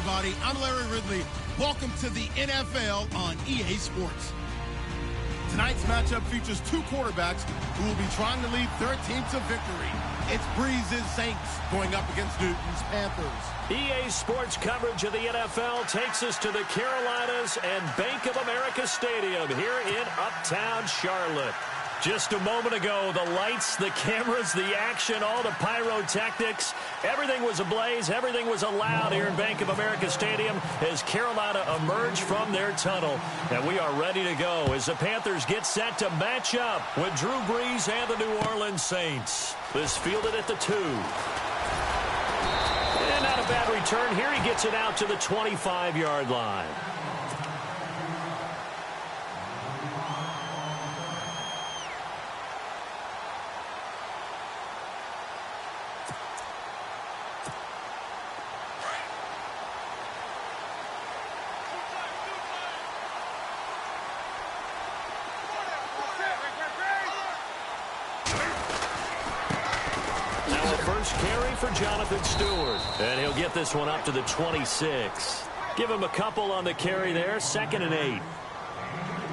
everybody. I'm Larry Ridley. Welcome to the NFL on EA Sports. Tonight's matchup features two quarterbacks who will be trying to lead their team to victory. It's Breeze's Saints going up against Newton's Panthers. EA Sports coverage of the NFL takes us to the Carolinas and Bank of America Stadium here in Uptown Charlotte. Just a moment ago, the lights, the cameras, the action, all the pyrotechnics, everything was ablaze, everything was allowed here in Bank of America Stadium as Carolina emerged from their tunnel. And we are ready to go as the Panthers get set to match up with Drew Brees and the New Orleans Saints. This fielded at the 2. And not a bad return. Here he gets it out to the 25-yard line. Carry for Jonathan Stewart. And he'll get this one up to the 26. Give him a couple on the carry there. 2nd and 8.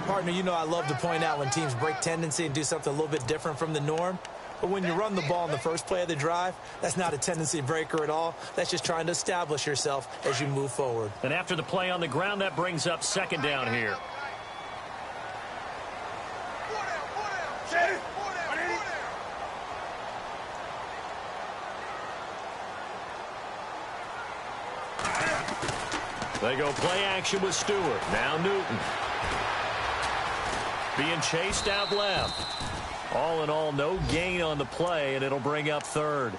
Partner, you know I love to point out when teams break tendency and do something a little bit different from the norm. But when you run the ball in the first play of the drive, that's not a tendency breaker at all. That's just trying to establish yourself as you move forward. And after the play on the ground, that brings up 2nd down here. They go play action with Stewart. Now Newton. Being chased out left. All in all, no gain on the play, and it'll bring up 3rd.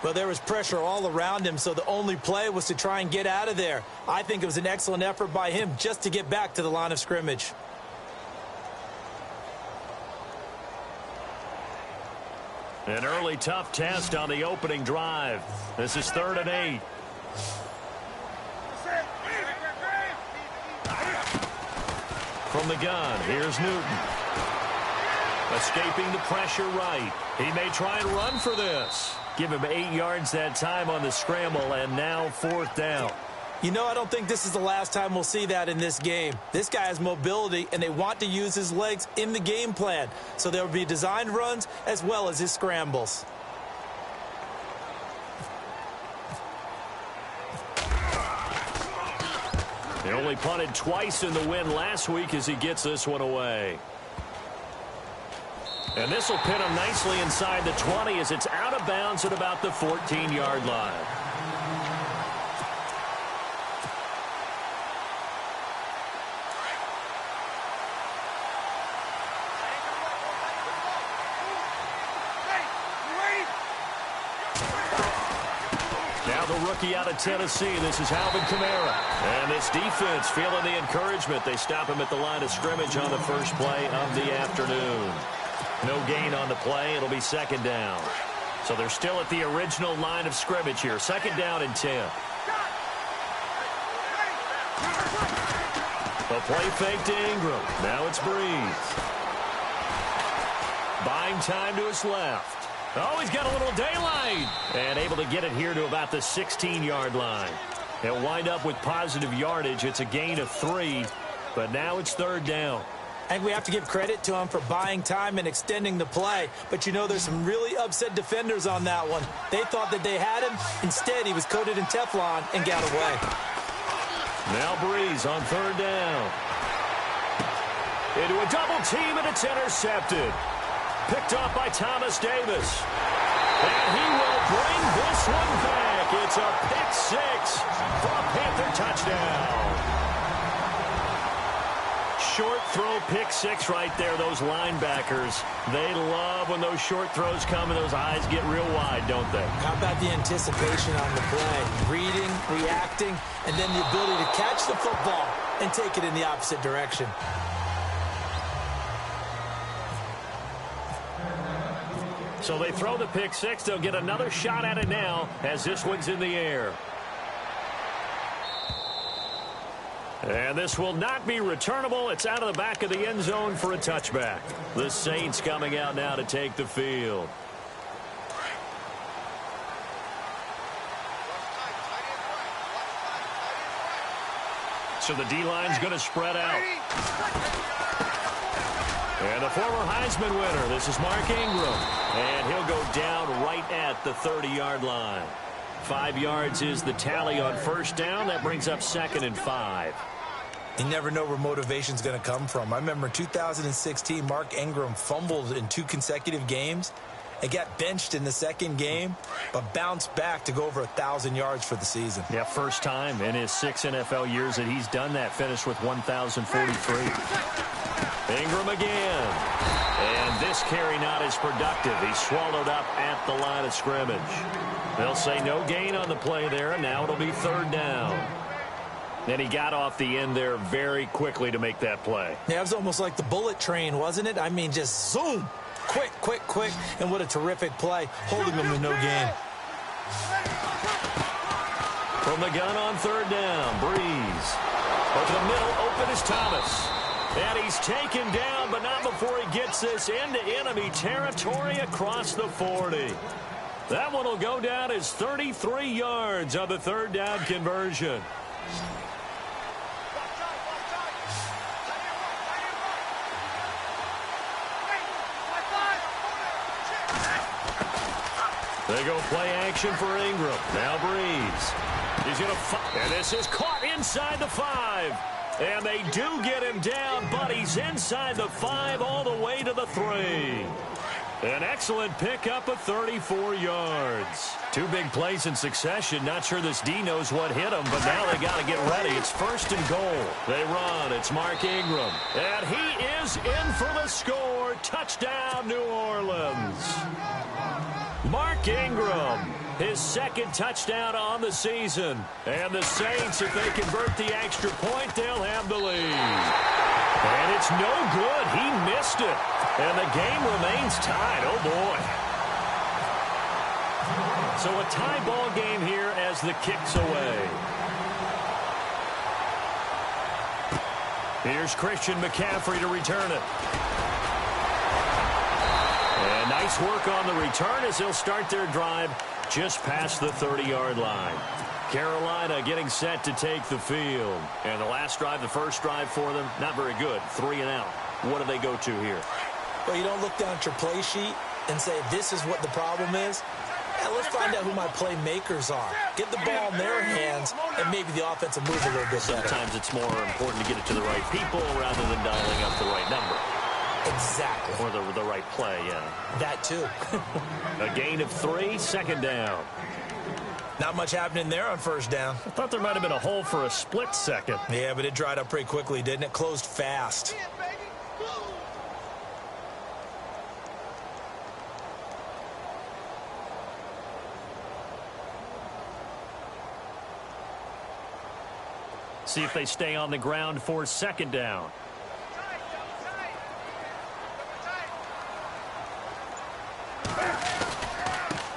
Well, there was pressure all around him, so the only play was to try and get out of there. I think it was an excellent effort by him just to get back to the line of scrimmage. An early tough test on the opening drive. This is 3rd and 8. From the gun, here's Newton. Escaping the pressure right. He may try and run for this. Give him 8 yards that time on the scramble, and now 4th down. You know, I don't think this is the last time we'll see that in this game. This guy has mobility, and they want to use his legs in the game plan. So there will be designed runs as well as his scrambles. He only punted twice in the win last week as he gets this one away. And this will pin him nicely inside the 20 as it's out of bounds at about the 14-yard line. Rookie out of Tennessee. This is Alvin Kamara. And this defense feeling the encouragement. They stop him at the line of scrimmage on the first play of the afternoon. No gain on the play. It'll be 2nd down. So they're still at the original line of scrimmage here. 2nd down and 10. The play fake to Ingram. Now it's Breeze. Buying time to his left. Oh, he's got a little daylight. And able to get it here to about the 16-yard line. He'll wind up with positive yardage. It's a gain of 3, but now it's 3rd down. I think we have to give credit to him for buying time and extending the play. But, you know, there's some really upset defenders on that one. They thought that they had him. Instead, he was coated in Teflon and got away. Now Breeze on 3rd down. Into a double team, and it's intercepted. Picked off by Thomas Davis. And he will bring this one back. It's a pick 6 for a Panther touchdown. Short throw pick 6 right there. Those linebackers, they love when those short throws come and those eyes get real wide, don't they? How about the anticipation on the play? Reading, reacting, and then the ability to catch the football and take it in the opposite direction. So they throw the pick 6. They'll get another shot at it now as this one's in the air. And this will not be returnable. It's out of the back of the end zone for a touchback. The Saints coming out now to take the field. So the D-line's going to spread out. And the former Heisman winner, this is Mark Ingram. And he'll go down right at the 30-yard line. 5 yards is the tally on first down. That brings up 2nd and 5. You never know where motivation's going to come from. I remember in 2016, Mark Ingram fumbled in 2 consecutive games and got benched in the second game, but bounced back to go over 1,000 yards for the season. Yeah, first time in his 6 NFL years that he's done that, finished with 1,043. Ingram again. And this carry not as productive. He's swallowed up at the line of scrimmage. They'll say no gain on the play there, and now it'll be 3rd down. Then he got off the end there very quickly to make that play. Yeah, it was almost like the bullet train, wasn't it? I mean, just zoom. Quick, quick, quick. And what a terrific play, holding them to no gain. From the gun on 3rd down, Breeze. Over the middle, open is Thomas. And he's taken down, but not before he gets this into enemy territory across the 40. That one will go down as 33 yards on the 3rd down conversion. They go play action for Ingram. Now Breeze. He's going to and this is caught inside the 5. And they do get him down, but he's inside the 5 all the way to the 3. An excellent pickup of 34 yards. 2 big plays in succession. Not sure this D knows what hit him, but now they got to get ready. It's 1st and goal. They run. It's Mark Ingram. And he is in for the score. Touchdown, New Orleans. Mark Ingram, his 2nd touchdown on the season. And the Saints, if they convert the extra point, they'll have the lead. And it's no good. He missed it. And the game remains tied. Oh, boy. So a tie ball game here as the kick's away. Here's Christian McCaffrey to return it. And nice work on the return as they'll start their drive just past the 30-yard line. Carolina getting set to take the field. And the last drive, the first drive for them, not very good. 3 and out. What do they go to here? Well, you don't look down at your play sheet and say, this is what the problem is. Yeah, let's find out who my playmakers are. Get the ball in their hands, and maybe the offense will move a little bit better. Sometimes it's more important to get it to the right people rather than dialing up the right number. Exactly. Or the right play, yeah. That too. A gain of 3, 2nd down. Not much happening there on 1st down. I thought there might have been a hole for a split second. Yeah, but it dried up pretty quickly, didn't it? Closed fast. See if they stay on the ground for 2nd down.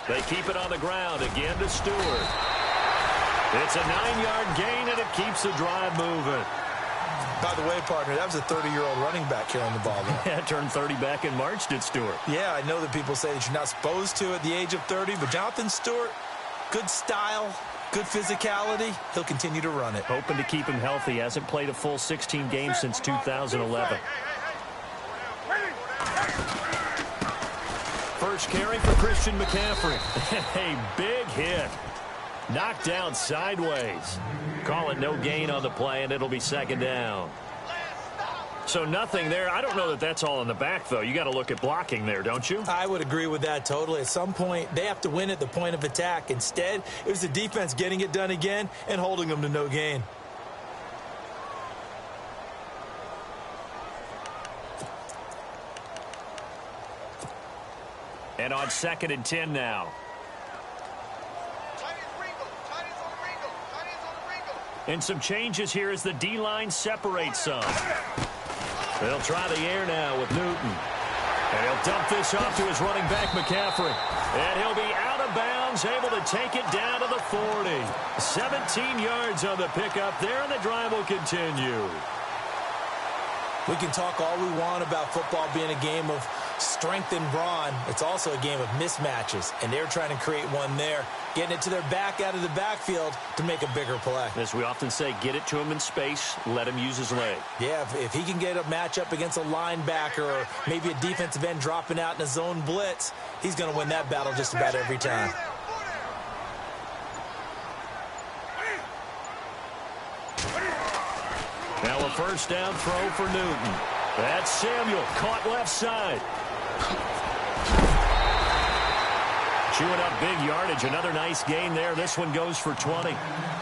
They keep it on the ground again to Stewart. It's a 9-yard gain, and it keeps the drive moving. By the way, partner, that was a 30-year-old running back carrying the ball there. Yeah, turned 30 back in March, did Stewart. Yeah, I know that people say that you're not supposed to at the age of 30, but Jonathan Stewart, good style, good physicality. He'll continue to run it. Hoping to keep him healthy. Hasn't played a full 16 games since 2011. First carry for Christian McCaffrey. A big hit. Knocked down sideways. Call it no gain on the play, and it'll be 2nd down. So nothing there. I don't know that that's all in the back, though. You got to look at blocking there, don't you? I would agree with that totally. At some point, they have to win at the point of attack. Instead, it was the defense getting it done again and holding them to no gain. And on 2nd and 10 now. And some changes here as the D-line separates some. They'll try the air now with Newton. And he'll dump this off to his running back, McCaffrey. And he'll be out of bounds, able to take it down to the 40. 17 yards on the pickup there, and the drive will continue. We can talk all we want about football being a game of strength and brawn. It's also a game of mismatches, and they're trying to create one there, getting it to their back out of the backfield to make a bigger play. As we often say, get it to him in space, let him use his leg. Yeah, if he can get a matchup against a linebacker or maybe a defensive end dropping out in a zone blitz, he's going to win that battle just about every time. Now a first down throw for Newton. That's Samuel, caught left side. Chewing up big yardage. Another nice gain there. This one goes for 20.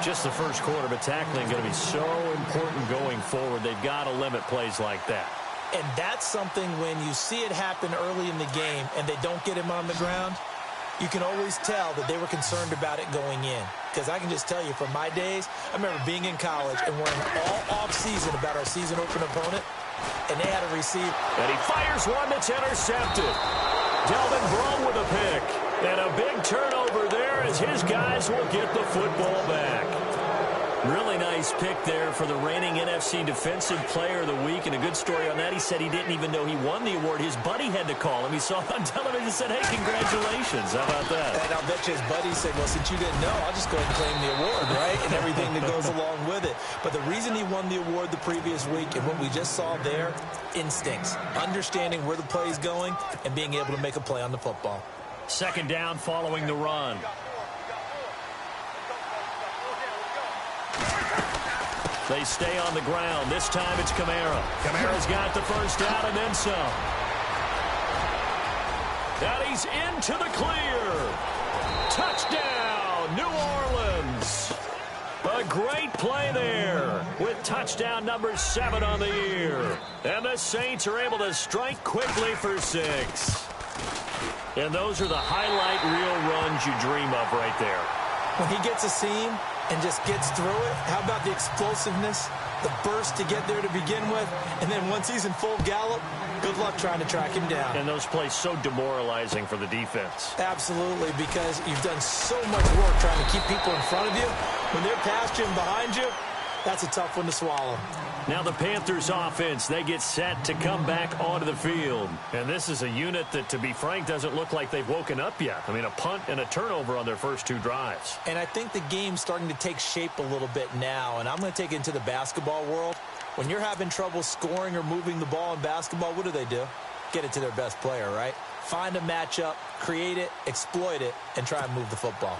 Just the first quarter, but tackling going to be so important going forward. They've got to limit plays like that. And that's something when you see it happen early in the game and they don't get him on the ground, you can always tell that they were concerned about it going in. Because I can just tell you from my days, I remember being in college and worrying all off-season about our season open opponent, and they had a receiver. And he fires one that's intercepted. Delvin Brown with a pick. And a big turnover there as his guys will get the football back. Really nice pick there for the reigning NFC Defensive Player of the Week. And a good story on that. He said he didn't even know he won the award. His buddy had to call him. He saw it on television and said, hey, congratulations. How about that? And I'll bet you his buddy said, well, since you didn't know, I'll just go ahead and claim the award, right? And everything that goes along with it. But the reason he won the award the previous week and what we just saw there, instincts, understanding where the play is going and being able to make a play on the football. Second down following the run. They stay on the ground. This time it's Kamara. Kamara's got the first down and then some. And he's into the clear. Touchdown, New Orleans. A great play there with touchdown number 7 on the year. And the Saints are able to strike quickly for 6. And those are the highlight reel runs you dream of right there. When he gets a seam and just gets through it, how about the explosiveness, the burst to get there to begin with, and then once he's in full gallop, good luck trying to track him down. And those plays so demoralizing for the defense. Absolutely, because you've done so much work trying to keep people in front of you. When they're past you and behind you, that's a tough one to swallow. Now the Panthers offense, they get set to come back onto the field. And this is a unit that, to be frank, doesn't look like they've woken up yet. I mean, a punt and a turnover on their first 2 drives. And I think the game's starting to take shape a little bit now. And I'm going to take it into the basketball world. When you're having trouble scoring or moving the ball in basketball, what do? Get it to their best player, right? Find a matchup, create it, exploit it, and try and move the football.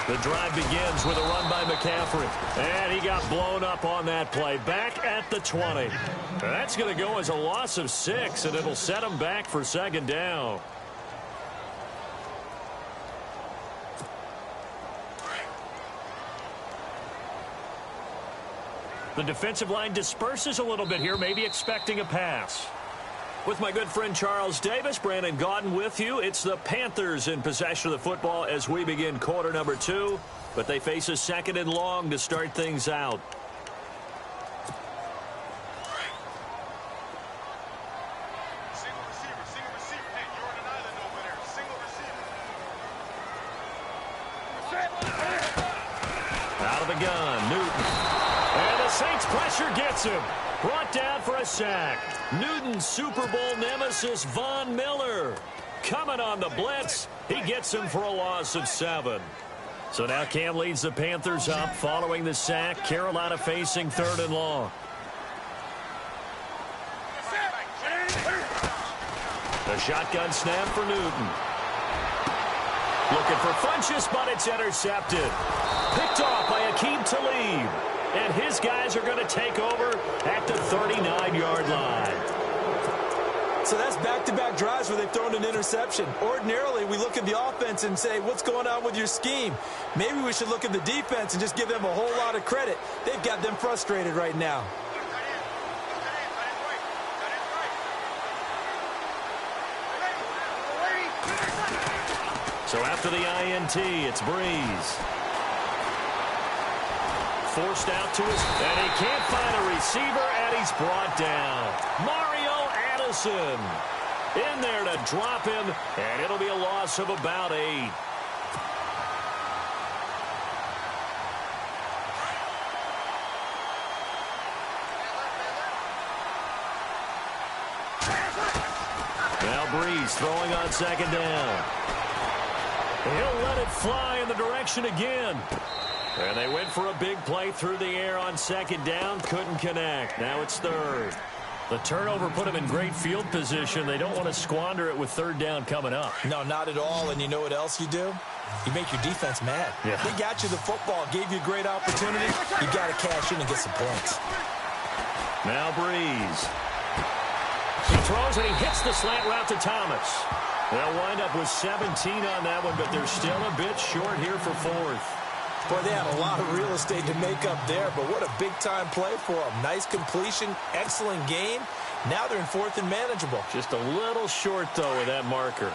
The drive begins with a run by McCaffrey. And he got blown up on that play. Back at the 20. That's going to go as a loss of 6, and it'll set him back for second down. The defensive line disperses a little bit here, maybe expecting a pass. With my good friend Charles Davis, Brandon Gaudin with you. It's the Panthers in possession of the football as we begin quarter number 2. But they face a second and long to start things out. Single receiver. Hey, you're on an island over there. Single receiver. Out of the gun, Newton. And the Saints pressure gets him. Brought down for a sack. Newton's Super Bowl nemesis, Von Miller. Coming on the blitz. He gets him for a loss of 7. So now Cam leads the Panthers up following the sack. Carolina facing 3rd and long. The shotgun snap for Newton. Looking for Funchess, but it's intercepted. Picked off by Akeem Talib. And his guys are going to take over at the 39-yard line. So that's back-to-back drives where they've thrown an interception. Ordinarily, we look at the offense and say, what's going on with your scheme? Maybe we should look at the defense and just give them a whole lot of credit. They've got them frustrated right now. So after the INT, it's Breeze. Forced out to his, and he can't find a receiver, and he's brought down. Mario Addison in there to drop him, and it'll be a loss of about 8. Breeze throwing on second down. He'll let it fly in the direction again. And they went for a big play through the air on second down. Couldn't connect. Now it's third. The turnover put them in great field position. They don't want to squander it with third down coming up. No, not at all. And you know what else you do? You make your defense mad. Yeah. They got you the football, gave you a great opportunity. You got to cash in and get some points. Now Breeze. He throws and he hits the slant route to Thomas. They'll wind up with 17 on that one, but they're still a bit short here for fourth. Boy, they had a lot of real estate to make up there, but what a big-time play for them. Nice completion, excellent game. Now they're in fourth and manageable. Just a little short, though, with that marker.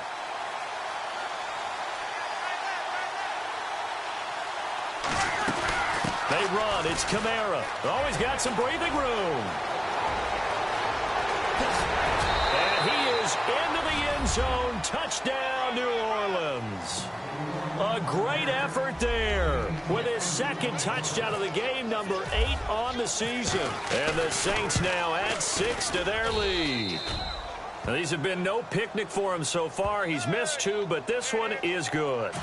They run. It's Kamara. Always got some breathing room. And he is into the end zone. Touchdown, New Orleans. A great effort there with his second touchdown of the game, number 8 on the season. And the Saints now add 6 to their lead. Now, these have been no picnic for him so far. He's missed 2, but this one is good.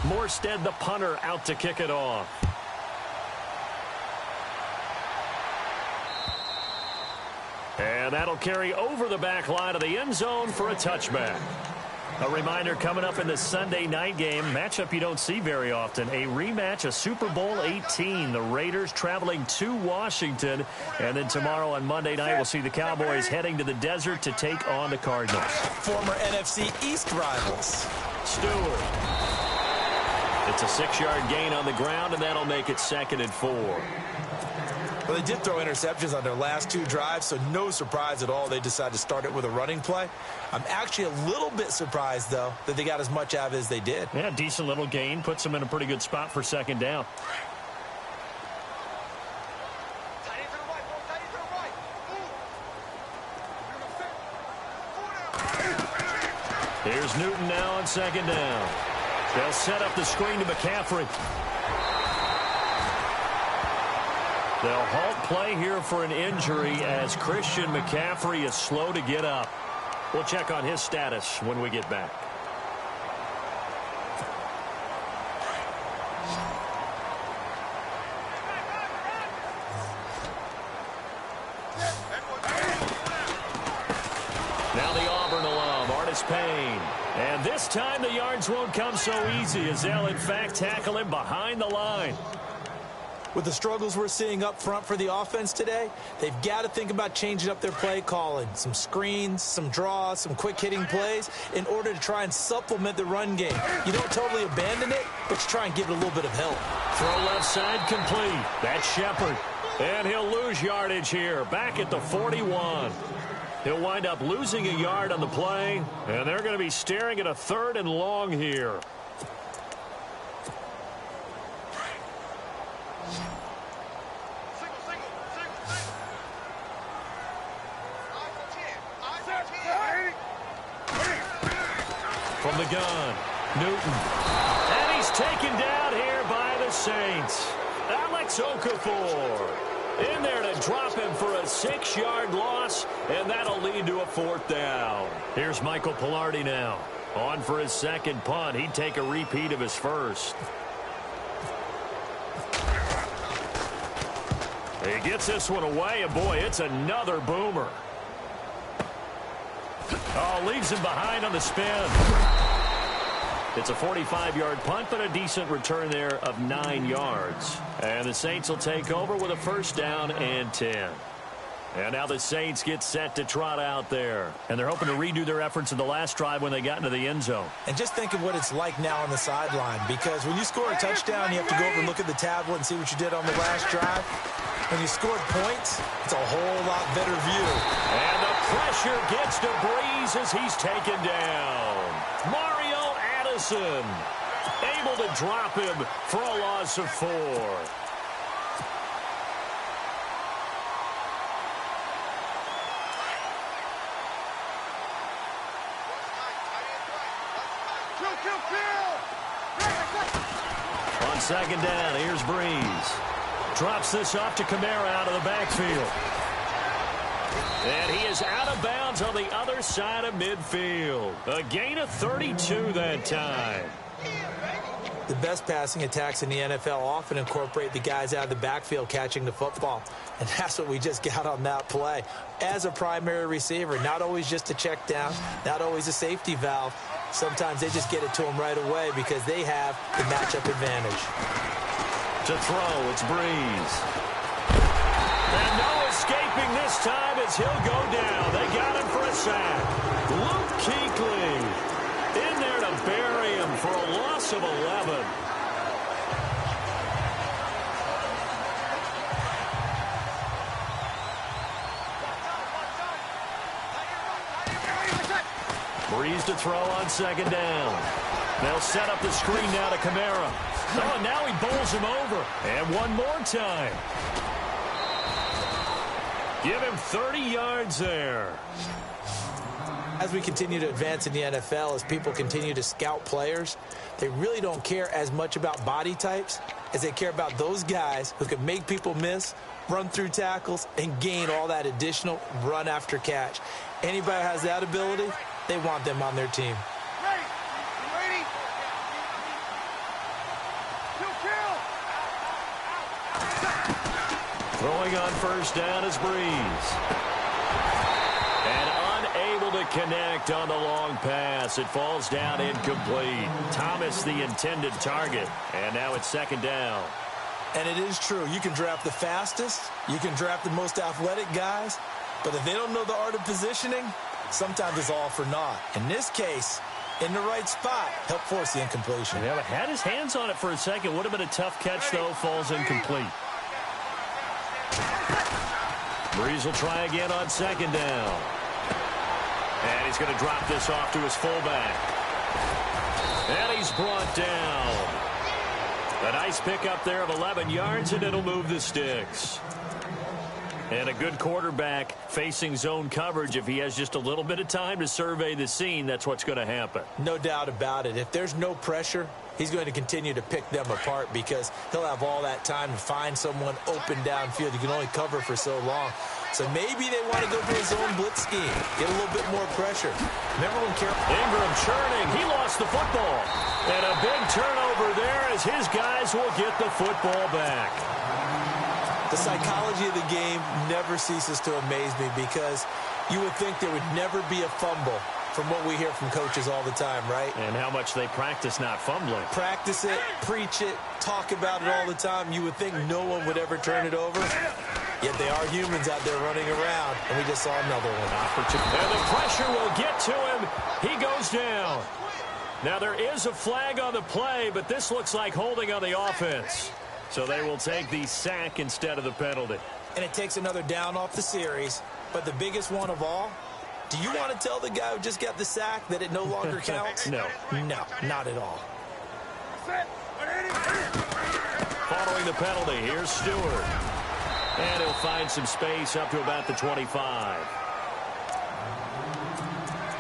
Morstead, the punter, out to kick it off. And that'll carry over the back line of the end zone for a touchback. A reminder coming up in the Sunday night game, matchup you don't see very often, a rematch of Super Bowl 18. The Raiders traveling to Washington. And then tomorrow on Monday night, we'll see the Cowboys heading to the desert to take on the Cardinals. Former NFC East rivals. Stewart. It's a 6-yard gain on the ground, and that'll make it 2nd and 4. Well, they did throw interceptions on their last 2 drives, so no surprise at all they decided to start it with a running play. I'm actually a little bit surprised, though, that they got as much out of it as they did. Yeah, decent little gain. Puts them in a pretty good spot for 2nd down. Here's Newton now on 2nd down. They'll set up the screen to McCaffrey. They'll halt play here for an injury as Christian McCaffrey is slow to get up. We'll check on his status when we get back. Now the Auburn alum, Artis Payne. And this time the yards won't come so easy as they'll in fact tackle him behind the line. With the struggles we're seeing up front for the offense today, they've got to think about changing up their play calling. Some screens, some draws, some quick-hitting plays in order to try and supplement the run game. You don't totally abandon it, but you try and give it a little bit of help. Throw left side complete. That's Shepard. And he'll lose yardage here, back at the 41. He'll wind up losing a yard on the play, and they're going to be staring at a 3rd and long here. From the gun, Newton. And he's taken down here by the Saints. Alex Okafor in there to drop him for a 6-yard loss, and that'll lead to a 4th down. Here's Michael Pilardi now. On for his 2nd punt. He'd take a repeat of his first. He gets this one away, and boy, it's another boomer. Oh, leaves him behind on the spin. It's a 45-yard punt, but a decent return there of 9 yards. And the Saints will take over with a 1st down and 10. And now the Saints get set to trot out there. And they're hoping to redo their efforts in the last drive when they got into the end zone. And just think of what it's like now on the sideline, because when you score a touchdown, you have to go over and look at the tablet and see what you did on the last drive. When you scored points, it's a whole lot better view. And the pressure gets to Breeze as he's taken down. Mario Addison able to drop him for a loss of 4. second down, here's Breeze. Drops this off to Kamara out of the backfield. And he is out of bounds on the other side of midfield. A gain of 32 that time. The best passing attacks in the NFL often incorporate the guys out of the backfield catching the football. And that's what we just got on that play. As a primary receiver, not always just a check down, not always a safety valve. Sometimes they just get it to them right away because they have the matchup advantage. To throw, it's Breeze. And no escaping this time as he'll go down. They got him for a sack. Luke Kuechly in there to bury him for a loss of 11. Breeze to throw on second down. They'll set up the screen now to Kamara. Oh, and now he bowls him over. And one more time. Give him 30 yards there. As we continue to advance in the NFL, as people continue to scout players, they really don't care as much about body types as they care about those guys who can make people miss, run through tackles, and gain all that additional run after catch. Anybody who has that ability, they want them on their team. Ready? Throwing on first down is Breeze. And unable to connect on the long pass. It falls down incomplete. Thomas the intended target. And now it's second down. And it is true. You can draft the fastest. You can draft the most athletic guys. But if they don't know the art of positioning, sometimes it's all for naught. In this case, in the right spot, help force the incompletion. Yeah, but had his hands on it for a second. Would have been a tough catch, though. Falls incomplete. Breeze will try again on second down. And he's going to drop this off to his fullback. And he's brought down. A nice pickup there of 11 yards, and it'll move the sticks. And a good quarterback facing zone coverage. If he has just a little bit of time to survey the scene, that's what's going to happen. No doubt about it. If there's no pressure, he's going to continue to pick them apart because he'll have all that time to find someone open downfield. You can only cover for so long. So maybe they want to go to a zone blitz scheme, get a little bit more pressure. Remember when Ingram churning. He lost the football. And a big turnover there as his guys will get the football back. The psychology of the game never ceases to amaze me because you would think there would never be a fumble from what we hear from coaches all the time, right? And how much they practice not fumbling. Practice it, preach it, talk about it all the time. You would think no one would ever turn it over. Yet they are humans out there running around, and we just saw another one. And the pressure will get to him. He goes down. Now there is a flag on the play, but this looks like holding on the offense. So they will take the sack instead of the penalty. And it takes another down off the series. But the biggest one of all, do you want to tell the guy who just got the sack that it no longer counts? No. No, not at all. Following the penalty, here's Stewart. And he'll find some space up to about the 25.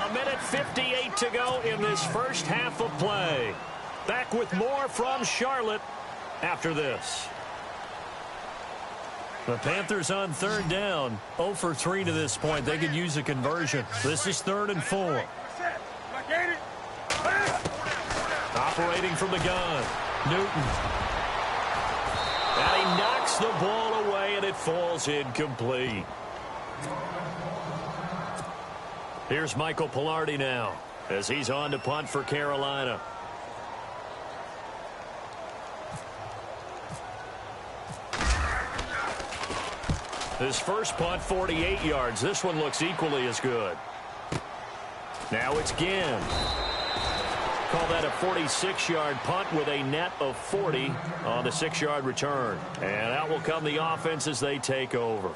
A minute 58 to go in this first half of play. Back with more from Charlotte after this. The Panthers on third down, 0 for 3 to this point. They could use a conversion. This is 3rd and 4. Operating from the gun, Newton. And he knocks the ball away, and it falls incomplete. Here's Michael Pilardi now as he's on to punt for Carolina. His first punt, 48 yards. This one looks equally as good. Now it's Ginn. Call that a 46-yard punt with a net of 40 on the 6-yard return. And out will come the offense as they take over.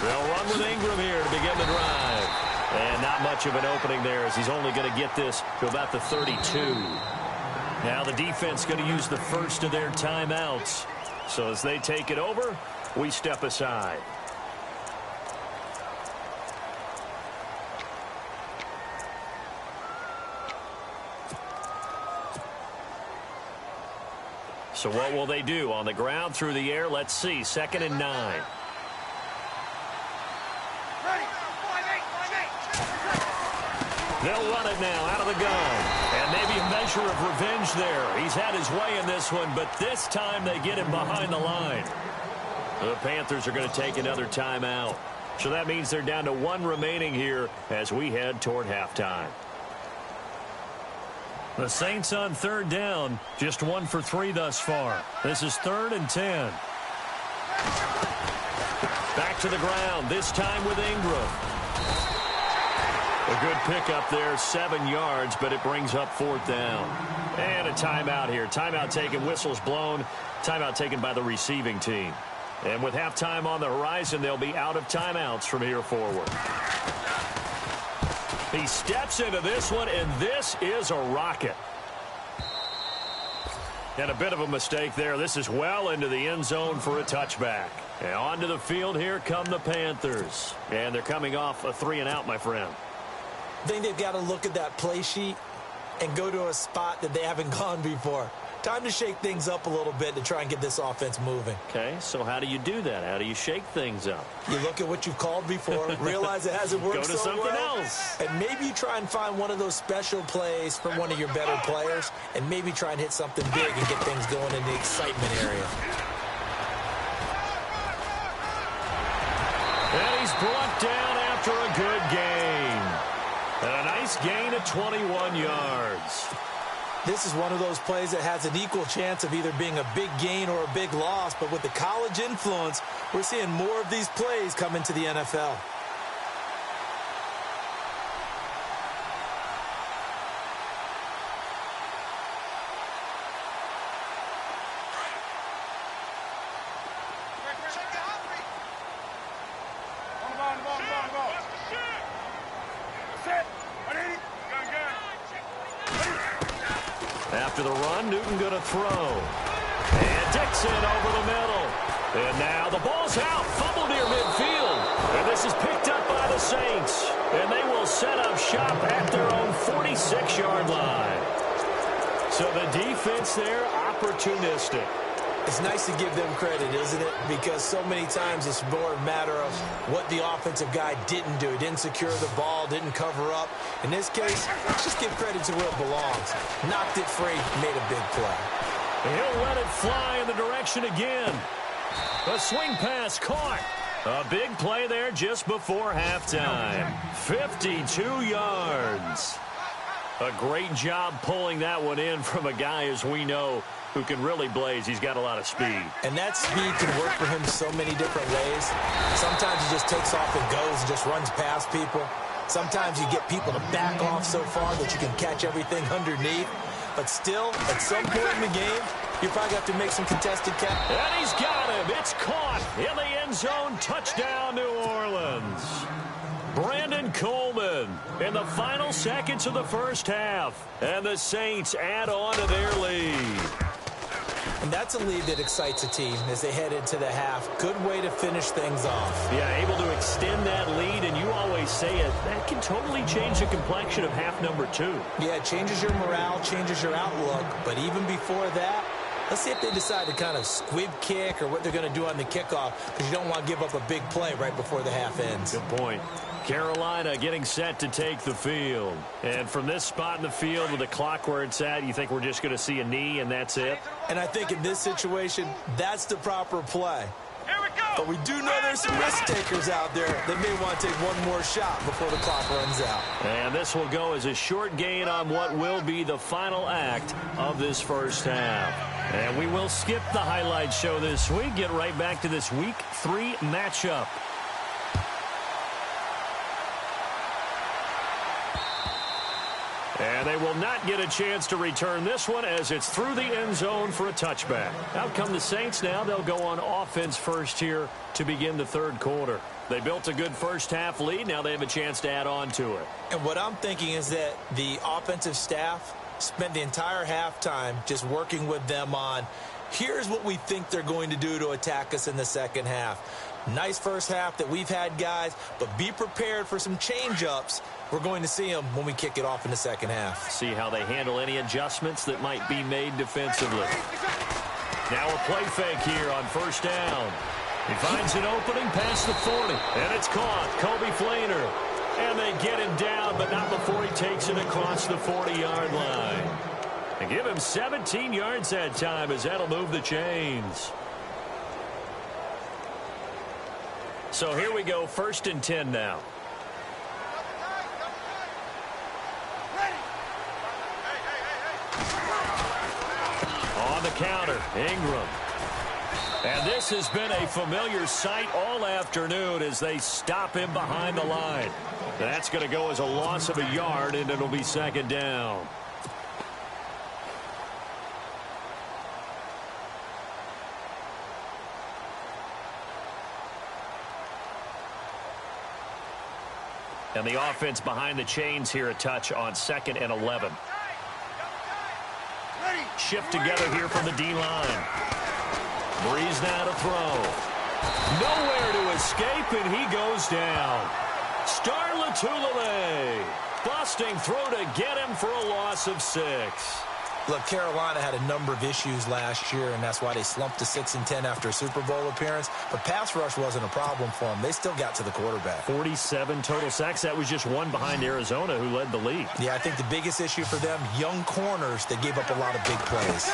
They'll run with Ingram here to begin the drive. And not much of an opening there as he's only going to get this to about the 32. Now the defense going to use the first of their timeouts. So as they take it over, we step aside. So what will they do? On the ground, through the air, let's see. 2nd and 9. They'll run it now out of the gun. And maybe a measure of revenge there. He's had his way in this one, but this time they get him behind the line. The Panthers are going to take another timeout. So that means they're down to 1 remaining here as we head toward halftime. The Saints on 3rd down, just 1 for 3 thus far. This is 3rd and 10. Back to the ground, this time with Ingram. A good pickup there, 7 yards, but it brings up 4th down. And a timeout here. Timeout taken, whistles blown. Timeout taken by the receiving team. And with halftime on the horizon, they'll be out of timeouts from here forward. He steps into this one, and this is a rocket. And a bit of a mistake there. This is well into the end zone for a touchback. And onto the field, here come the Panthers. And they're coming off a 3-and-out, my friend. I think they've got to look at that play sheet and go to a spot that they haven't gone before. Time to shake things up a little bit to try and get this offense moving. Okay, so how do you do that? How do you shake things up? You look at what you've called before, realize it hasn't worked so well. Go to something else. And maybe you try and find one of those special plays from one of your better players, and maybe try and hit something big and get things going in the excitement area. And he's brought down after a good gain. And a nice gain of 21 yards. This is one of those plays that has an equal chance of either being a big gain or a big loss, but with the college influence, we're seeing more of these plays come into the NFL. After the run, Newton going to throw. And Dixon over the middle. And now the ball's out. Fumble near midfield. And this is picked up by the Saints. And they will set up shop at their own 46-yard line. So the defense there, opportunistic. It's nice to give them credit, isn't it? Because so many times it's more a matter of what the offensive guy didn't do. He didn't secure the ball, didn't cover up. In this case, let's just give credit to where it belongs. Knocked it free, made a big play. And he'll let it fly in the direction again. A swing pass caught. A big play there just before halftime. 52 yards. A great job pulling that one in from a guy, as we know, who can really blaze. He's got a lot of speed. And that speed can work for him so many different ways. Sometimes he just takes off and goes and just runs past people. Sometimes you get people to back off so far that you can catch everything underneath. But still, at some point in the game, you probably have to make some contested catch. And he's got him. It's caught in the end zone. Touchdown, New Orleans. Brandon Coleman in the final seconds of the first half. And the Saints add on to their lead. And that's a lead that excites a team as they head into the half. Good way to finish things off. Yeah, able to extend that lead, and you always say it, that can totally change the complexion of half number 2. Yeah, it changes your morale, changes your outlook. But even before that, let's see if they decide to kind of squib kick or what they're going to do on the kickoff, because you don't want to give up a big play right before the half ends. Good point. Carolina getting set to take the field. And from this spot in the field with the clock where it's at, you think we're just going to see a knee and that's it? And I think in this situation, that's the proper play. Here we go. But we do know there's some risk takers out there that may want to take one more shot before the clock runs out. And this will go as a short gain on what will be the final act of this first half. And we will skip the highlight show this week, get right back to this Week 3 matchup. And they will not get a chance to return this one as it's through the end zone for a touchback. Out come the Saints now. They'll go on offense first here to begin the third quarter. They built a good first-half lead. Now they have a chance to add on to it. And what I'm thinking is that the offensive staff spent the entire halftime just working with them on, here's what we think they're going to do to attack us in the second half. Nice first half that we've had, guys, but be prepared for some change-ups. We're going to see them when we kick it off in the second half. See how they handle any adjustments that might be made defensively. Now a play fake here on first down. He finds an opening past the 40, and it's caught. Kobe Flainer. And they get him down, but not before he takes it across the 40-yard line. And give him 17 yards that time as that'll move the chains. So here we go, 1st and 10 now. On the counter, Ingram. And this has been a familiar sight all afternoon as they stop him behind the line. That's going to go as a loss of a yard, and it'll be second down. And the offense behind the chains here a touch on 2nd and 11. Shift together here from the D-line. Breeze now to throw. Nowhere to escape, and he goes down. Star Latulippe. Busting throw to get him for a loss of 6. Look, Carolina had a number of issues last year, and that's why they slumped to 6-10 after a Super Bowl appearance. But pass rush wasn't a problem for them. They still got to the quarterback. 47 total sacks. That was just one behind Arizona, who led the league. Yeah, I think the biggest issue for them, young corners, they gave up a lot of big plays.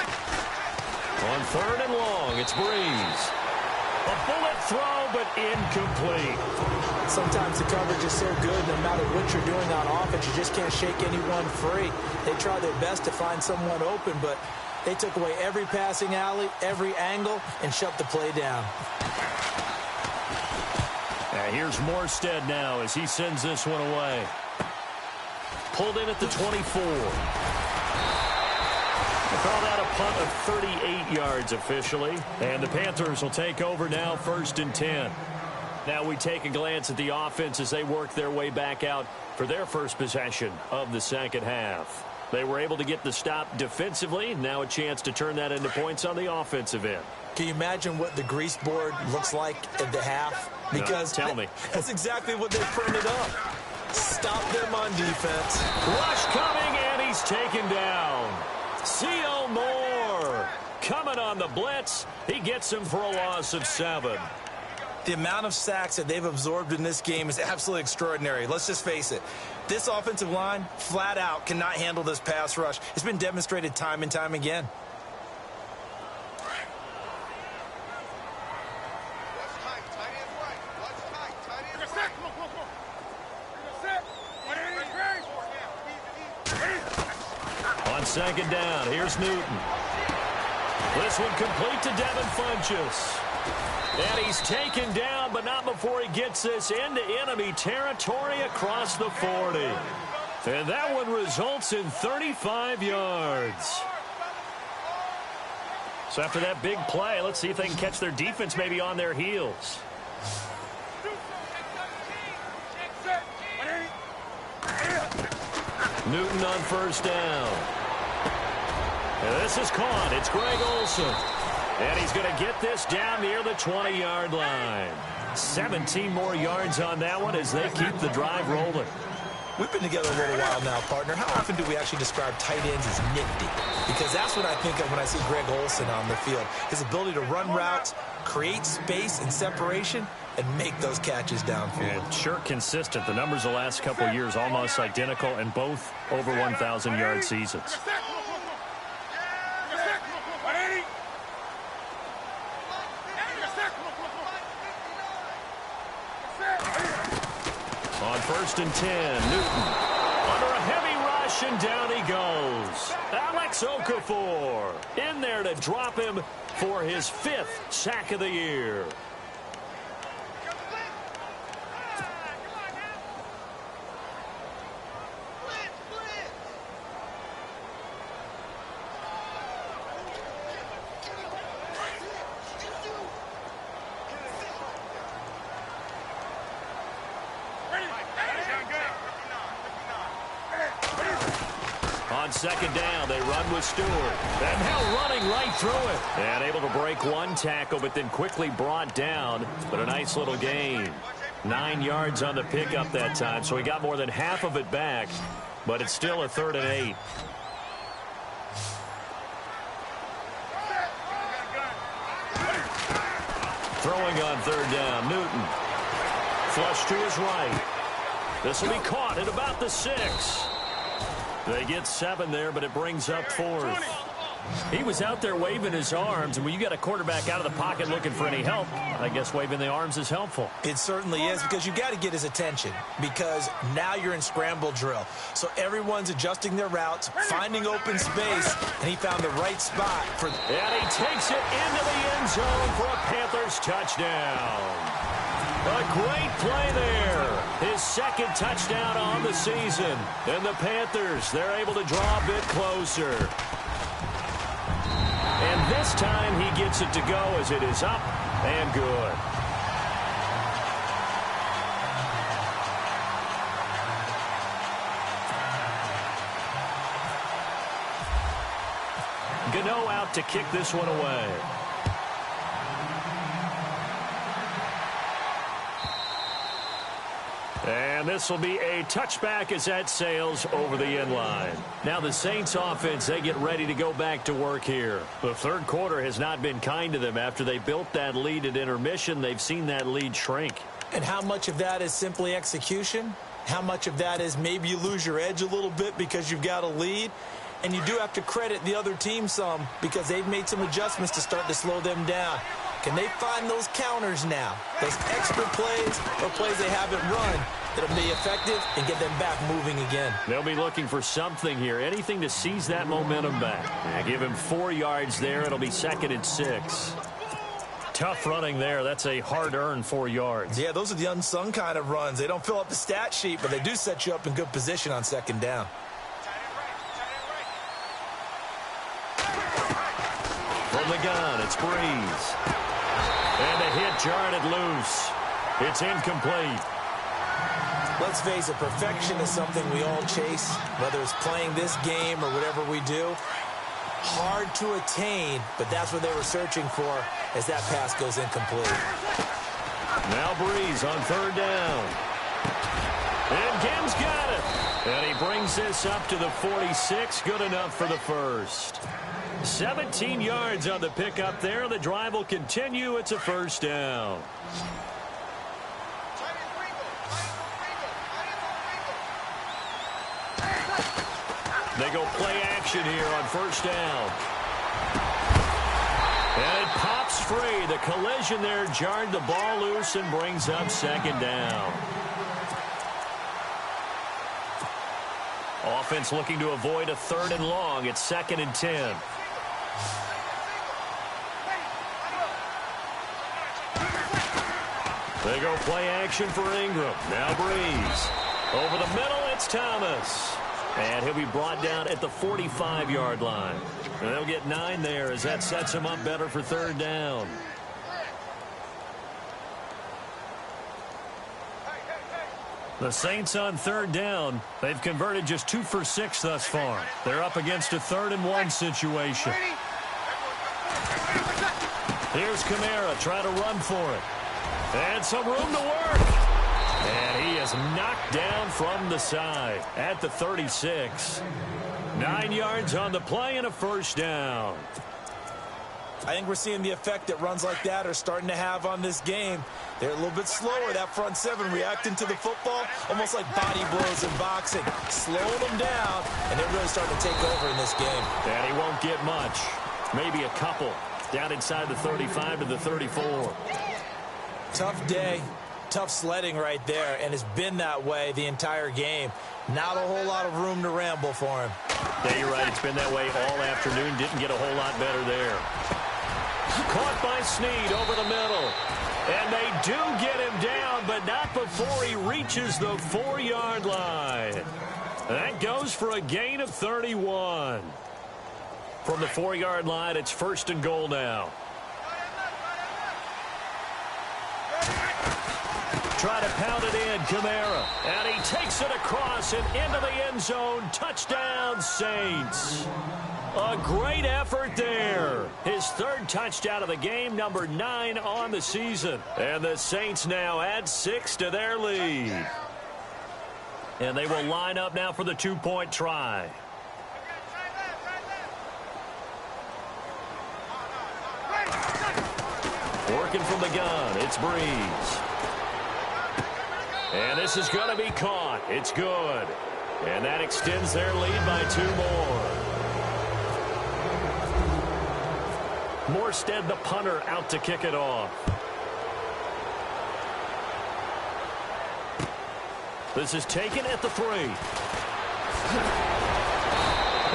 On 3rd and long, it's Breeze. A bullet throw, but incomplete. Sometimes the coverage is so good, no matter what you're doing on offense, you just can't shake anyone free. They try their best to find someone open, but they took away every passing alley, every angle, and shut the play down. Here's Morstead now as he sends this one away. Pulled in at the 24. They call that a punt of 38 yards officially. And the Panthers will take over now, 1st and 10. Now we take a glance at the offense as they work their way back out for their first possession of the second half. They were able to get the stop defensively. Now a chance to turn that into points on the offensive end. Can you imagine what the grease board looks like at the half? Because no, tell me. That's exactly what they printed up. Stop them on defense. Rush coming, and he's taken down. C.O. Moore coming on the blitz. He gets him for a loss of 7. The amount of sacks that they've absorbed in this game is absolutely extraordinary. Let's just face it. This offensive line, flat out, cannot handle this pass rush. It's been demonstrated time and time again. On 2nd down, here's Newton. This one complete to Devin Funchess. And he's taken down, but not before he gets this into enemy territory across the 40. And that one results in 35 yards. So after that big play, let's see if they can catch their defense maybe on their heels. Newton on 1st down. And this is caught. It's Greg Olsen. And he's going to get this down near the 20-yard line. 17 more yards on that one as they keep the drive rolling. We've been together a little while now, partner. How often do we actually describe tight ends as nifty? Because that's what I think of when I see Greg Olsen on the field. His ability to run routes, create space and separation, and make those catches downfield. And sure consistent. The numbers the last couple of years almost identical, and both over 1,000-yard seasons. On 1st and 10, Newton under a heavy rush, and down he goes. Alex Okafor in there to drop him for his 5th sack of the year. On second down, they run with Stewart. And now running right through it. And able to break one tackle, but then quickly brought down. But a nice little gain. 9 yards on the pickup that time, so he got more than half of it back. But it's still a 3rd and 8. Throwing on 3rd down, Newton. Flush to his right. This will be caught at about the 6. They get 7 there, but it brings up 4th. He was out there waving his arms, and when you got a quarterback out of the pocket looking for any help, I guess waving the arms is helpful. It certainly is, because you got to get his attention, because now you're in scramble drill. So everyone's adjusting their routes, finding open space, and he found the right spot for. And he takes it into the end zone for a Panthers touchdown. A great play there. His 2nd touchdown on the season. And the Panthers, they're able to draw a bit closer. And this time he gets it to go as it is up and good. Gano out to kick this one away. And this will be a touchback as that sails over the end line. Now the Saints offense, they get ready to go back to work here. The 3rd quarter has not been kind to them. After they built that lead at intermission, they've seen that lead shrink. And how much of that is simply execution? How much of that is maybe you lose your edge a little bit because you've got a lead? And you do have to credit the other team some, because they've made some adjustments to start to slow them down. Can they find those counters now, those extra plays or plays they haven't run that'll be effective and get them back moving again? They'll be looking for something here, anything to seize that momentum back. Give him 4 yards there. It'll be 2nd and 6. Tough running there. That's a hard-earned 4 yards. Yeah, those are the unsung kind of runs. They don't fill up the stat sheet, but they do set you up in good position on 2nd down. From the gun, it's Breeze. And a hit jarred it loose. It's incomplete. Let's face it, perfection is something we all chase, whether it's playing this game or whatever we do. Hard to attain, but that's what they were searching for as that pass goes incomplete. Now Breeze on 3rd down. And Gim's got it. And he brings this up to the 46. Good enough for the 1st. 17 yards on the pickup there. The drive will continue. It's a 1st down. They go play action here on 1st down. And it pops free. The collision there jarred the ball loose and brings up 2nd down. Offense looking to avoid a 3rd and long. It's 2nd and 10. They go play action for Ingram. Now Breeze. Over the middle, it's Thomas. And he'll be brought down at the 45-yard line. And they'll get 9 there as that sets him up better for 3rd down. The Saints on 3rd down. They've converted just 2 for 6 thus far. They're up against a 3rd and 1 situation. Here's Kamara trying to run for it. And some room to work. And he is knocked down from the side at the 36. 9 yards on the play and a 1st down. I think we're seeing the effect that runs like that are starting to have on this game. They're a little bit slower, that front 7, reacting to the football, almost like body blows in boxing. Slowing them down, and they're really starting to take over in this game. And he won't get much. Maybe a couple. Down inside the 35 to the 34. Tough day, tough sledding right there, and it's been that way the entire game. Not a whole lot of room to ramble for him. Yeah, you're right. It's been that way all afternoon. Didn't get a whole lot better there. Caught by Snead over the middle. And they do get him down, but not before he reaches the 4-yard line. That goes for a gain of 31. From the 4-yard line, it's 1st and goal now. Try to pound it in, Kamara. And he takes it across and into the end zone. Touchdown, Saints. A great effort there. His third touchdown of the game, number 9 on the season. And the Saints now add 6 to their lead. And they will line up now for the 2-point try. Working from the gun, it's Breeze. And this is going to be caught. It's good. And that extends their lead by 2 more. Morstead, the punter, out to kick it off. This is taken at the 3.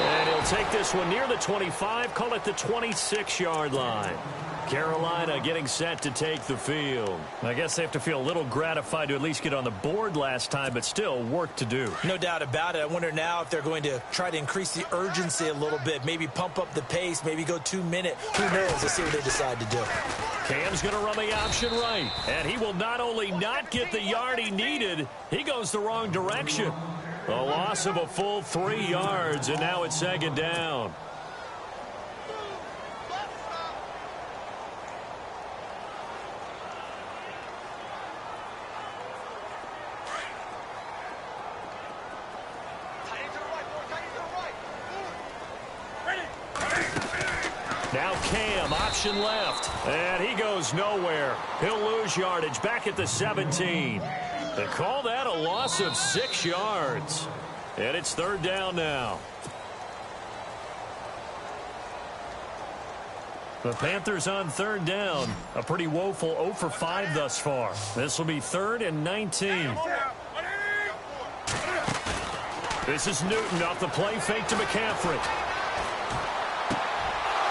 And he'll take this one near the 25, call it the 26-yard line. Carolina getting set to take the field. I guess they have to feel a little gratified to at least get on the board last time, but still work to do. No doubt about it. I wonder now if they're going to try to increase the urgency a little bit, maybe pump up the pace, maybe go 2-minute. Who knows? Let's see what they decide to do. Cam's going to run the option right, and he will not only not get the yard he needed, he goes the wrong direction. A loss of a full 3 yards, and now it's 2nd down. Now Cam, option left, and he goes nowhere. He'll lose yardage back at the 17. They call that a loss of 6 yards. And it's 3rd down now. The Panthers on 3rd down. A pretty woeful 0 for 5 thus far. This will be 3rd and 19. This is Newton off the play fake to McCaffrey.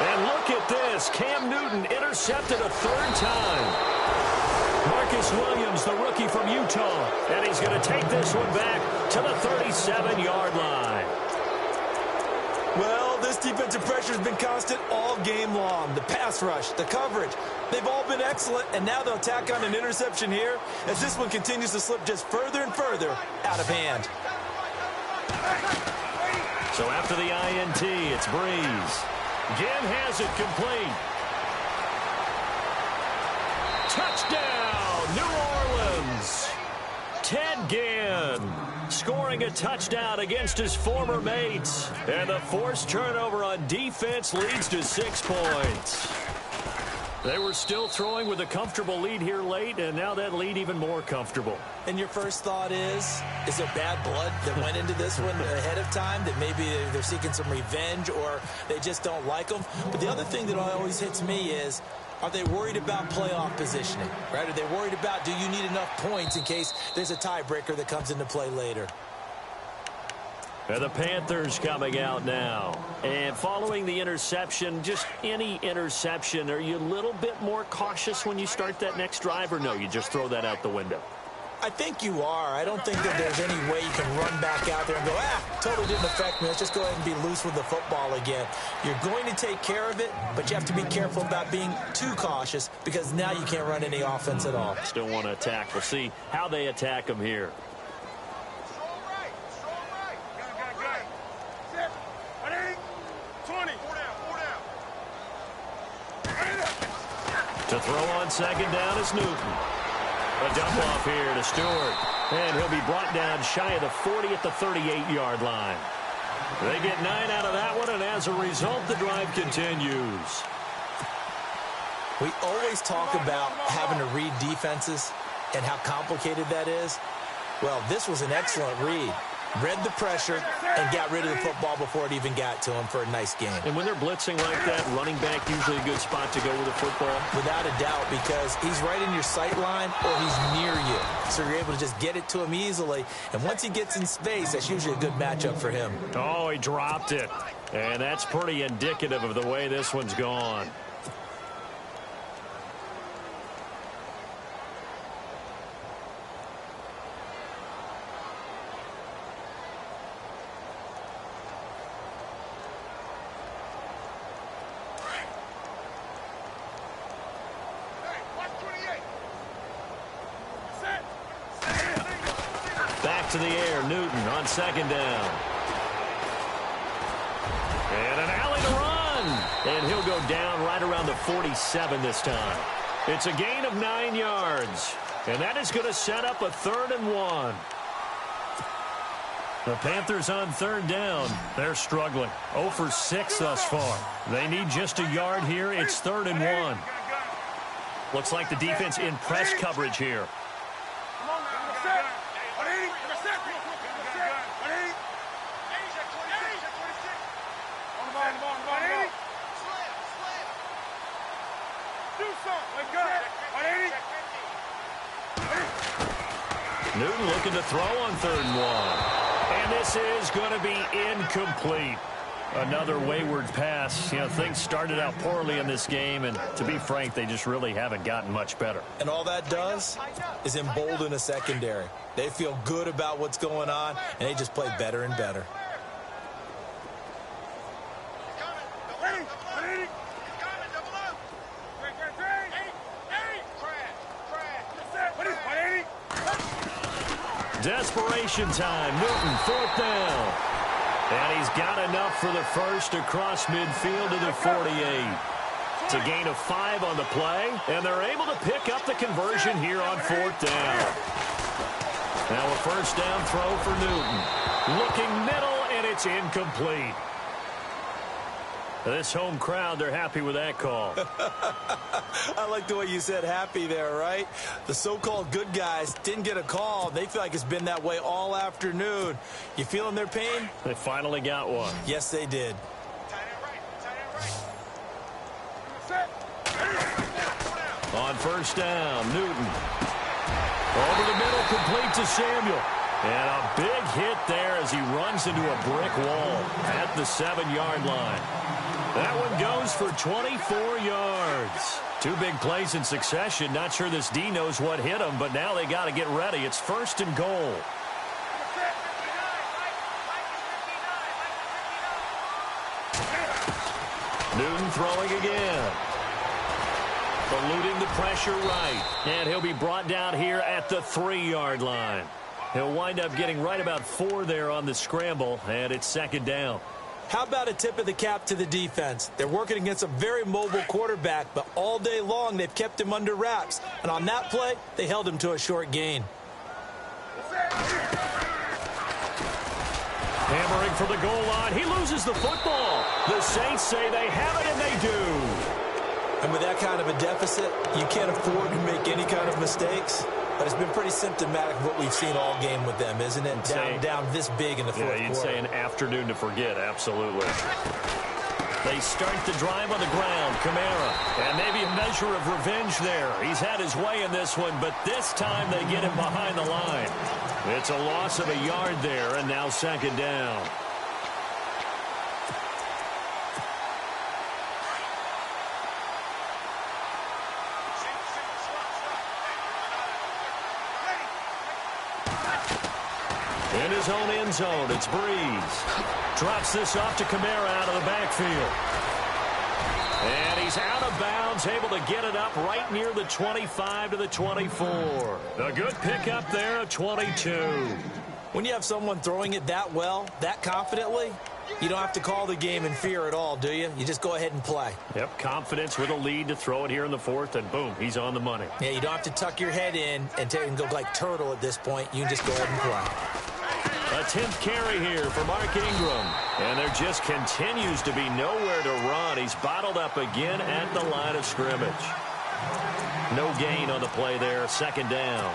And look at this. Cam Newton intercepted a 3rd time. Marcus Williams, the rookie from Utah. And he's going to take this one back to the 37-yard line. Well, this defensive pressure has been constant all game long. The pass rush, the coverage, they've all been excellent. And now they'll tack on an interception here as this one continues to slip just further and further out of hand. So after the INT, it's Breeze. Ginn has it complete. Touchdown, New Orleans. Ted Ginn scoring a touchdown against his former mates. And the forced turnover on defense leads to 6 points. They were still throwing with a comfortable lead here late, and now that lead even more comfortable. And your first thought is it bad blood that went into this one ahead of time, that maybe they're seeking some revenge or they just don't like them? But the other thing that always hits me is, are they worried about playoff positioning, right? Are they worried about, do you need enough points in case there's a tiebreaker that comes into play later? And the Panthers coming out now. And following the interception, just any interception, are you a little bit more cautious when you start that next drive, or no, you just throw that out the window? I think you are. I don't think that there's any way you can run back out there and go, totally didn't affect me. Let's just go ahead and be loose with the football again. You're going to take care of it, but you have to be careful about being too cautious because now you can't run any offense at all. Still want to attack. We'll see how they attack them here. To throw on 2nd down is Newton. A dump off here to Stewart. And he'll be brought down shy of the 40 at the 38-yard line. They get 9 out of that one, and as a result, the drive continues. We always talk about having to read defenses and how complicated that is. Well, this was an excellent read. Read the pressure and got rid of the football before it even got to him for a nice game. And when they're blitzing like that, running back usually a good spot to go with the football? Without a doubt, because he's right in your sight line or he's near you. So you're able to just get it to him easily. And once he gets in space, that's usually a good matchup for him. Oh, he dropped it. And that's pretty indicative of the way this one's gone. to the air. Newton on second down. And an alley to run. And he'll go down right around the 47 this time. It's a gain of 9 yards. And that is going to set up a 3rd and 1. The Panthers on 3rd down. They're struggling. 0 for 6 thus far. They need just a yard here. It's 3rd and 1. Looks like the defense in press coverage here. Newton looking to throw on 3rd and 1. And this is going to be incomplete. Another wayward pass. You know, things started out poorly in this game, and to be frank, they just really haven't gotten much better. And all that does is embolden a secondary. They feel good about what's going on, and they just play better and better. Desperation time. Newton, 4th down. And he's got enough for the first across midfield to the 48. It's a gain of 5 on the play, and they're able to pick up the conversion here on 4th down. Now a first down throw for Newton. Looking middle, and it's incomplete. This home crowd, they're happy with that call. I like the way you said happy there, right? The so-called good guys didn't get a call. They feel like it's been that way all afternoon. You feeling their pain? They finally got one. Yes, they did. On first down, Newton. Over the middle, complete to Samuel. And a big hit there as he runs into a brick wall at the 7-yard line. That one goes for 24 yards. 2 big plays in succession. Not sure this D knows what hit him, but now they got to get ready. It's 1st and goal. Newton throwing again. Eluding the pressure right. And he'll be brought down here at the 3-yard line. He'll wind up getting right about 4 there on the scramble, and it's 2nd down. How about a tip of the cap to the defense? They're working against a very mobile quarterback, but all day long they've kept him under wraps. And on that play, they held him to a short gain. Hammering for the goal line. He loses the football. The Saints say they have it, and they do. And with that kind of a deficit, you can't afford to make any kind of mistakes. But it's been pretty symptomatic of what we've seen all game with them, isn't it? Down this big in the fourth quarter. Yeah, you'd say an afternoon to forget, absolutely. They start the drive on the ground. Kamara, and maybe a measure of revenge there. He's had his way in this one, but this time they get him behind the line. It's a loss of a yard there, and now 2nd down. In his own end zone, it's Breeze. Drops this off to Kamara out of the backfield. And he's out of bounds, able to get it up right near the 25 to the 24. A good pickup there of 22. When you have someone throwing it that well, that confidently, you don't have to call the game in fear at all, do you? You just go ahead and play. Yep, confidence with a lead to throw it here in the 4th, and boom, he's on the money. Yeah, you don't have to tuck your head in and go like turtle at this point. You can just go ahead and play. A 10th carry here for Mark Ingram. And there just continues to be nowhere to run. He's bottled up again at the line of scrimmage. No gain on the play there. 2nd down.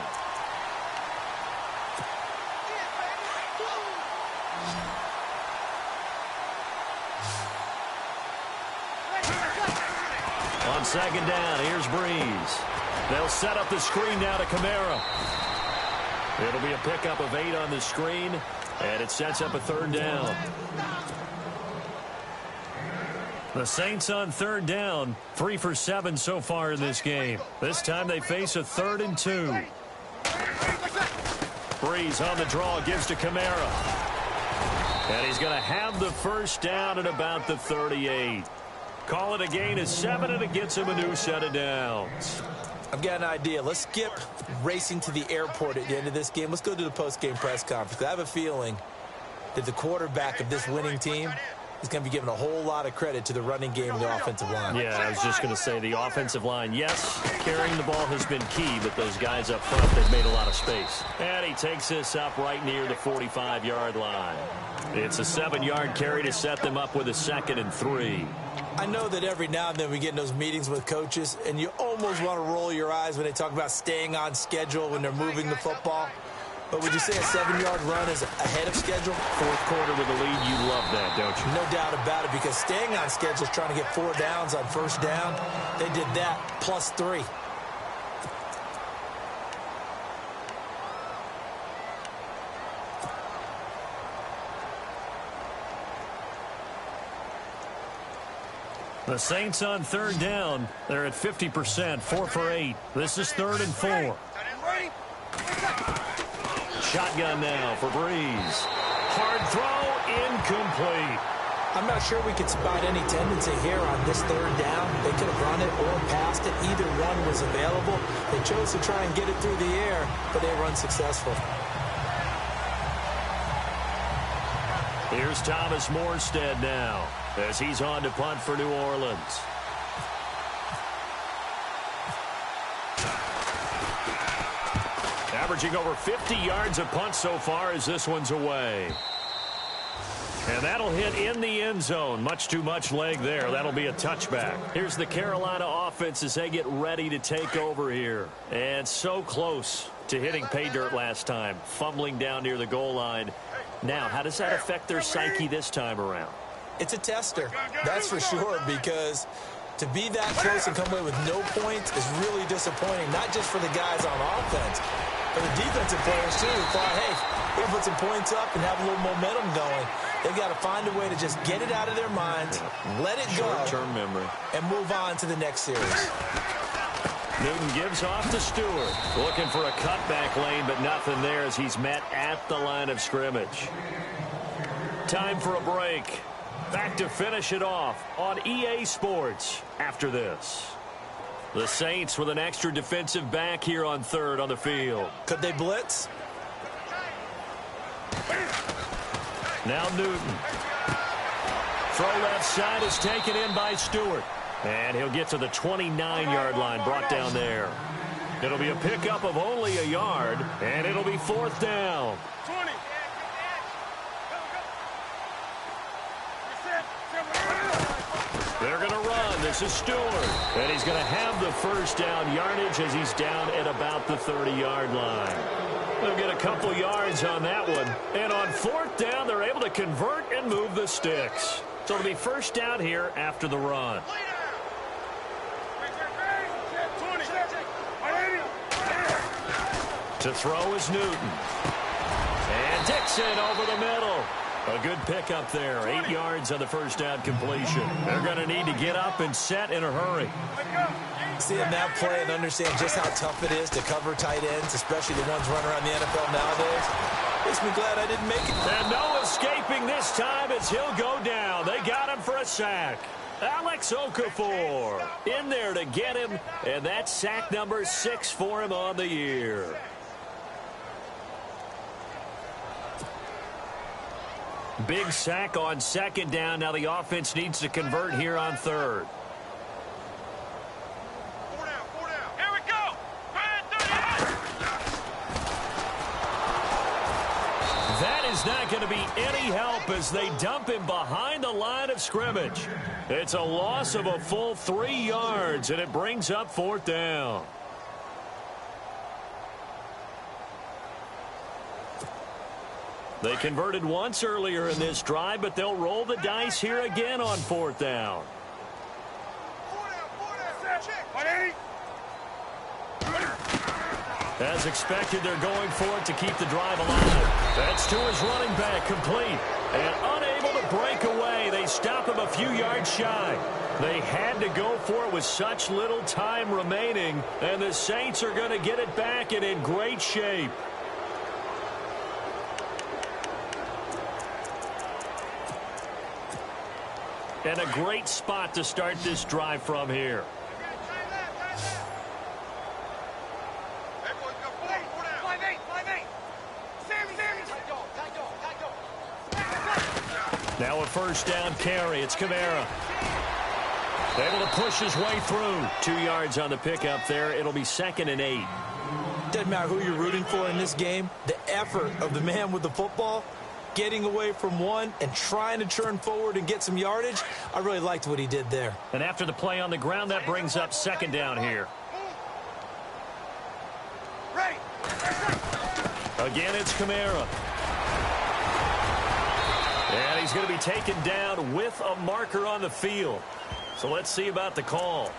On 2nd down, here's Breeze. They'll set up the screen now to Kamara. It'll be a pickup of 8 on the screen, and it sets up a 3rd down. The Saints on 3rd down, 3 for 7 so far in this game. This time they face a 3rd and 2. Breeze on the draw, gives to Kamara. And he's going to have the first down at about the 38. Call it a gain of 7, and it gets him a new set of downs. I've got an idea. Let's skip racing to the airport at the end of this game. Let's go to the post-game press conference. I have a feeling that the quarterback of this winning team is going to be giving a whole lot of credit to the running game and the offensive line. Yeah, I was just going to say the offensive line, yes, carrying the ball has been key, but those guys up front, they've made a lot of space. And he takes this up right near the 45-yard line. It's a 7-yard carry to set them up with a 2nd and 3. I know that every now and then we get in those meetings with coaches, and you almost want to roll your eyes when they talk about staying on schedule when they're moving the football. But would you say a 7-yard run is ahead of schedule? Fourth quarter with the lead, you love that, don't you? No doubt about it, because staying on schedule is trying to get 4 downs on first down. They did that plus 3. The Saints on 3rd down. They're at 50%, 4 for 8. This is 3rd and 4. Shotgun now for Breeze. Hard throw, incomplete. I'm not sure we could spot any tendency here on this 3rd down. They could have run it or passed it. Either one was available. They chose to try and get it through the air, but they were unsuccessful. Here's Thomas Morstead now as he's on to punt for New Orleans. Averaging over 50 yards a punt so far as this one's away. And that'll hit in the end zone. Much too much leg there. That'll be a touchback. Here's the Carolina offense as they get ready to take over here. And so close to hitting pay dirt last time. Fumbling down near the goal line. Now, how does that affect their psyche this time around? It's a tester, that's for sure, because to be that close and come away with no points is really disappointing, not just for the guys on offense, but the defensive players, too, who thought, hey, we can put some points up and have a little momentum going. They've got to find a way to just get it out of their minds, let it go, short-term memory, and move on to the next series. Newton gives off to Stewart. Looking for a cutback lane, but nothing there as he's met at the line of scrimmage. Time for a break. Back to finish it off on EA Sports after this. The Saints with an extra defensive back here on 3rd on the field. Could they blitz? Now Newton. Throw left side is taken in by Stewart. And he'll get to the 29-yard line, brought down there. It'll be a pickup of only a yard, and it'll be 4th down. 20. They're going to run. This is Stewart. And he's going to have the first down yardage as he's down at about the 30-yard line. They'll get a couple yards on that one. And on 4th down, they're able to convert and move the sticks. So it'll be first down here after the run. To throw is Newton. And Dixon over the middle. A good pickup there. 8 yards on the first down completion. They're going to need to get up and set in a hurry. Seeing that play and understand just how tough it is to cover tight ends, especially the ones running around the NFL nowadays, makes me glad I didn't make it. And no escaping this time as he'll go down. They got him for a sack. Alex Okafor in there to get him, and that's sack number 6 for him on the year. Big sack on 2nd down. Now the offense needs to convert here on 3rd. 4 down, 4 down. Here we go. That is not going to be any help as they dump him behind the line of scrimmage. It's a loss of a full 3 yards, and it brings up 4th down. They converted once earlier in this drive, but they'll roll the dice here again on 4th down. 4 down. As expected, they're going for it to keep the drive alive. That's to his running back, complete. And unable to break away. They stop him a few yards shy. They had to go for it with such little time remaining. And the Saints are going to get it back and in great shape. And a great spot to start this drive from here. first down carry. It's Kamara. Able to push his way through. 2 yards on the pickup there. It'll be 2nd and 8. Doesn't matter who you're rooting for in this game. The effort of the man with the football, getting away from one and trying to turn forward and get some yardage, I really liked what he did there. And after the play on the ground, that brings up 2nd down here. Again, it's Kamara. And he's going to be taken down with a marker on the field. So let's see about the call.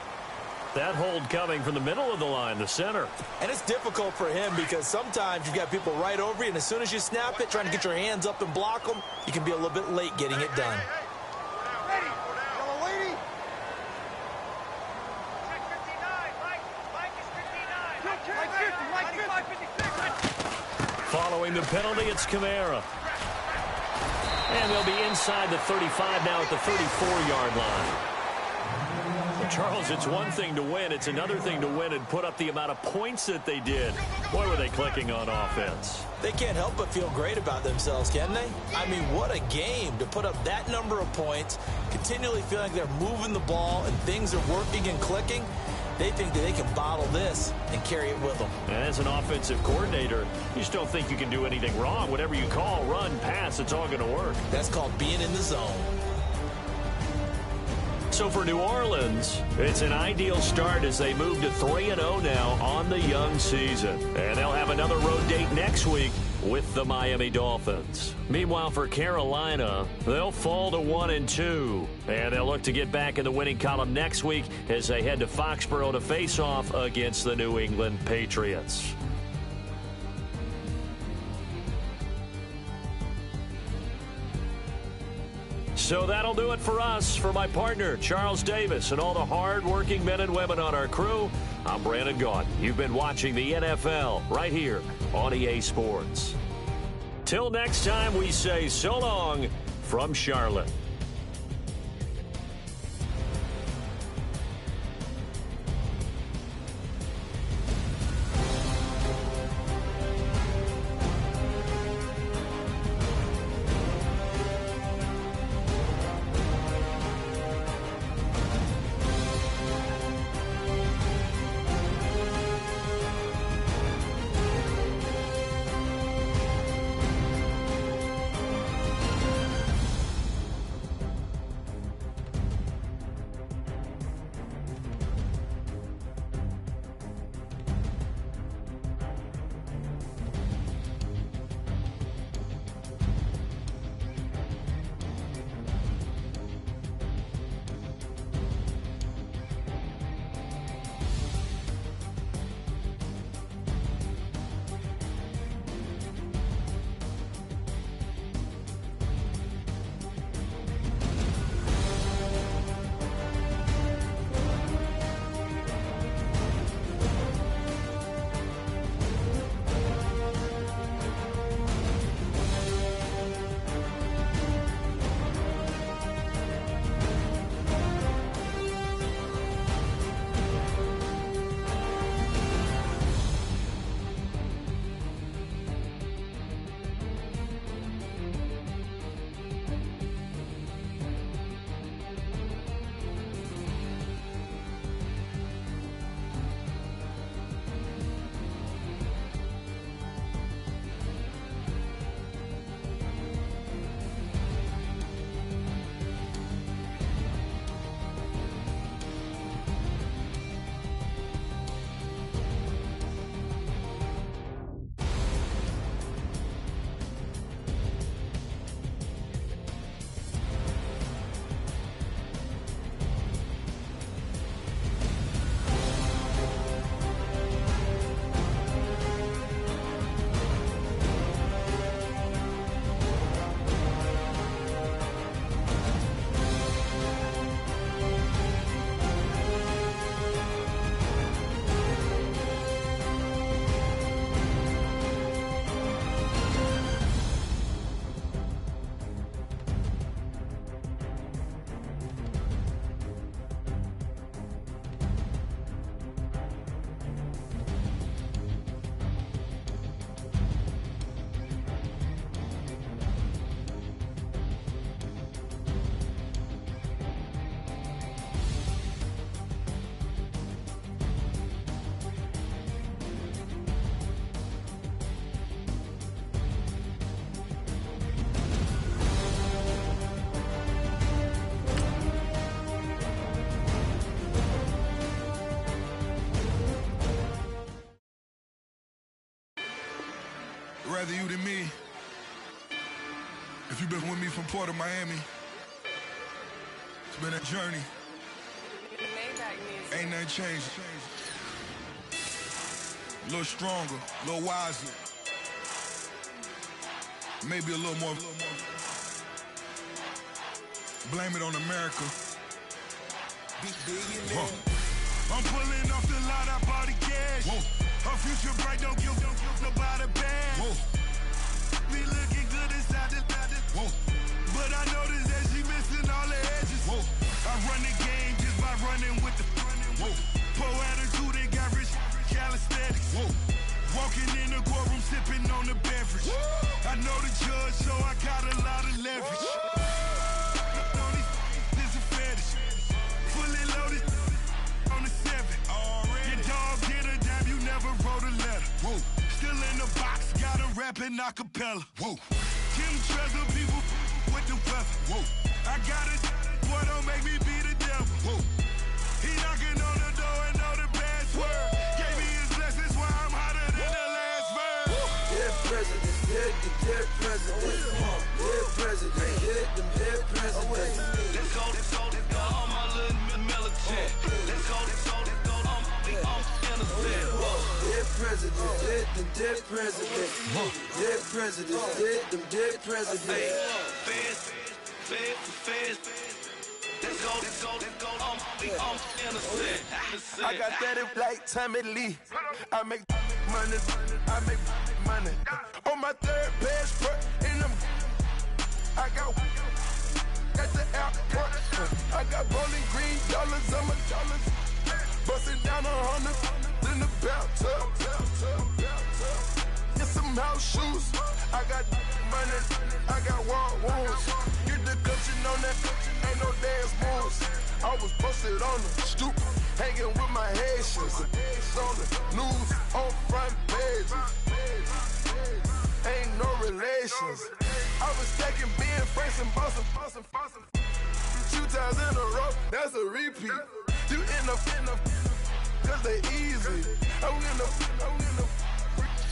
That hold coming from the middle of the line, the center. And it's difficult for him because sometimes you've got people right over you, and as soon as you snap it, trying to get your hands up and block them, you can be a little bit late getting it done. Following the penalty, it's Kamara. And they'll be inside the 35 now at the 34-yard line. Well, Charles, it's one thing to win. It's another thing to win and put up the amount of points that they did. Boy, were they clicking on offense. They can't help but feel great about themselves, can they? I mean, what a game to put up that number of points, continually feeling like they're moving the ball and things are working and clicking. They think that they can bottle this and carry it with them. And as an offensive coordinator, you just don't think you can do anything wrong. Whatever you call, run, pass, it's all going to work. That's called being in the zone. So for New Orleans, it's an ideal start as they move to 3-0 now on the young season. And they'll have another road date next week with the Miami Dolphins. Meanwhile, for Carolina, they'll fall to 1-2. And they'll look to get back in the winning column next week as they head to Foxborough to face off against the New England Patriots. So that'll do it for us. For my partner, Charles Davis, and all the hard-working men and women on our crew, I'm Brandon Gaudin. You've been watching the NFL right here on EA Sports. Till next time, we say so long from Charlotte. rather you than me. If you've been with me from Port of Miami, it's been a journey. Ain't nothing changed. A little stronger, a little wiser. Maybe a little more. Blame it on America. I'm pulling off the lot, I bought the cash. Whoa. Her future bright, don't give nobody bad. Whoa. Be looking good inside the Whoa. but I noticed that she missing all the edges. Whoa. I run the game just by running with the Whoa. poor attitude and got rich calisthenics. Whoa. Walking in the courtroom sipping on the beverage. I know the judge, so I got a lot of leverage. This a fetish. Fully loaded on the 7. Your dog get a dime, you never wrote a letter. Whoa. Still in the box, got him rapping a cappella. Whoa. Kim Treasure people with the weapon. Whoa. I got it, boy, don't make me be the devil. Whoa. He knocking on the door and know the password. Gave me his blessings while I'm hotter than the last verse. Dead presidents, dead presidents. Dead presidents, dead presidents. Let's go, all my little militant. Let's go, I'm innocent. Dead presidents, dead presidents. Dead presidents, dead presidents. Feds. Let's go, I'm innocent. I got that like Tommy Lee. I make money. On my third passport, and I got at the airport. I got rolling green dollars on my dollars. Busting down 100 in the bathtub. Get some house shoes. I got money. I got war wounds. Get the coaching on that. Ain't no dance moves. I was posted on the stoop, hanging with my Haitians. On the news, on front pages. Ain't no relations. I was stacking being Franks and Boston. 2 times in a row, that's a repeat. You end up, cause they easy. I'm in the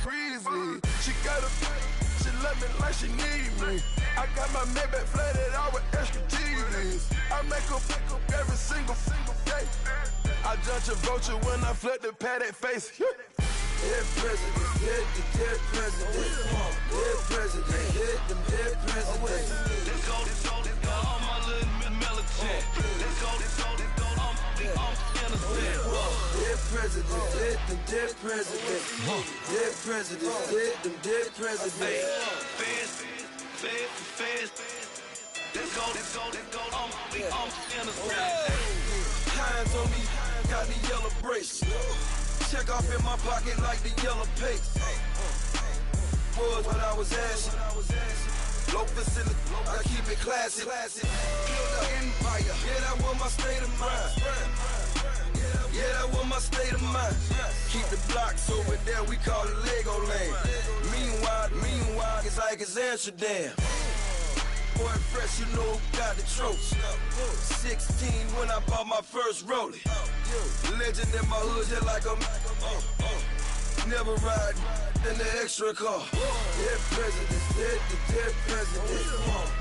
breezy. She love me like she need me. I got my Maybach flooded out with extra TVs. I make up every single day. I judge a vulture when I flood the paddock face. Dead presidents, dead presidents. Dead presidents, dead presidents. Let's go, all my little militant. Let's go, I'm innocent. Dead presidents, dead presidents. Dead presidents, dead presidents. Feds. Let's go, I'm innocent. Hands on me, got the yellow bracelet. Check off in my pocket like the yellow paste. Was what I was asking. Low facility, I keep it classy. Build an empire, yeah, that was my state of mind. Yeah, that was my state of mind. Keep the blocks over there, we call it Lego land. Meanwhile, it's like it's Amsterdam. Boy, fresh, you know, got the tropes. 16 when I bought my first rollie. Legend in my hood, just like a never ride in the extra car. Dead presidents, dead presidents.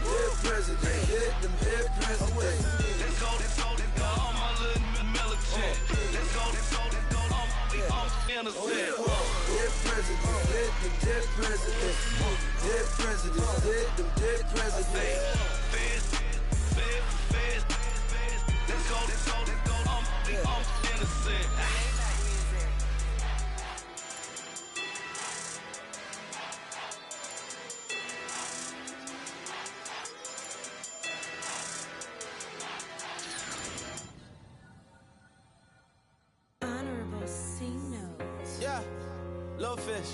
Dead presidents, dead presidents. Let's go, all my little militant. Let's go, I'm innocent. Dead presidents, dead presidents. Dead presidents, dead presidents. Feds. Let's go, I'm innocent. Honorable C notes. Yeah, little fish.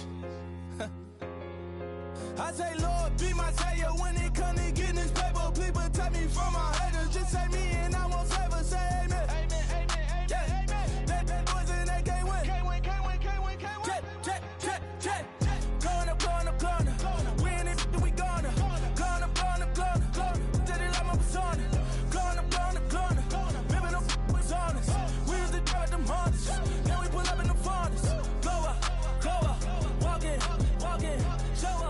I say, Lord, be my savior when it come to getting this paper. Please protect me from my haters. Just say me and I won't favor. Say amen. Yeah. That boys and they can't win. Check. Corner. Win it, we gonna. Corner. Tell it like my persona. Corner. Ripping them was honest. We used to drug them hunters. Then we pull up in the furnace. Go up. Walk in. Show up.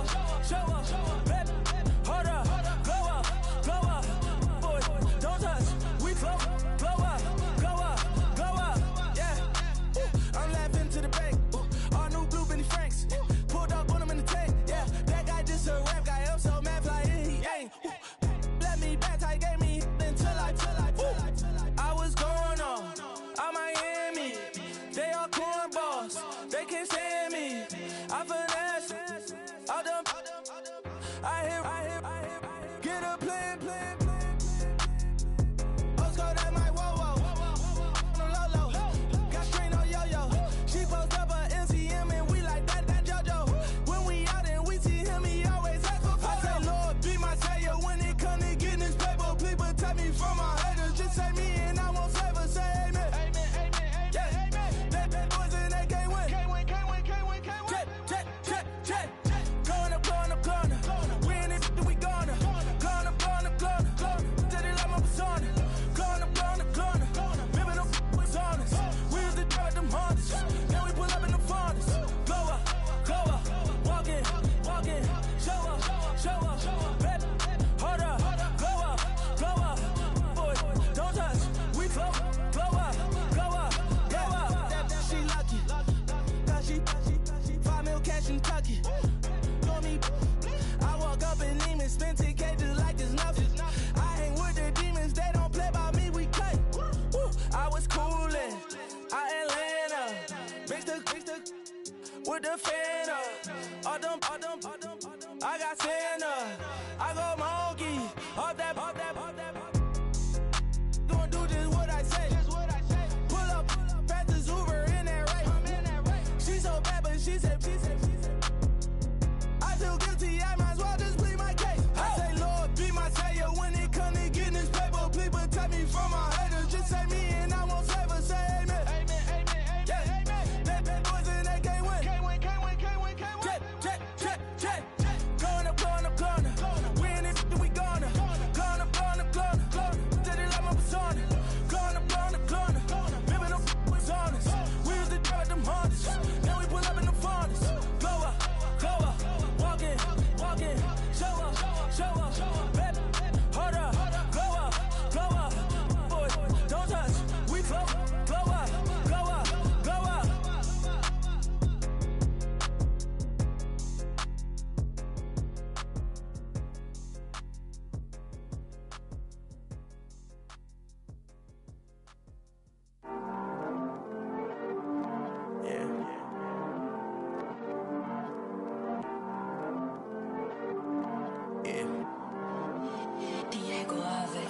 with the fan up. I got Santa. I go monkey. Off that. Don't do just what I say. Pull up, pass this Uber in that race. She so bad, but she said. I feel guilty, I might as well just plead my case. I say, Lord, be my savior when it come to getting this paper. Please protect me from my haters. Just say me and I won't save her. Say amen. That boys and they can't win. Check. Going up. We in this, we gonna. Going up. Tell they like my persona. Going up. Living up was honest. We used to drive them Hondas. Now we pull up in the Fondas. Go up. Walking. Show up. Baby, hold up. Go up. Boys, don't touch. We flow up.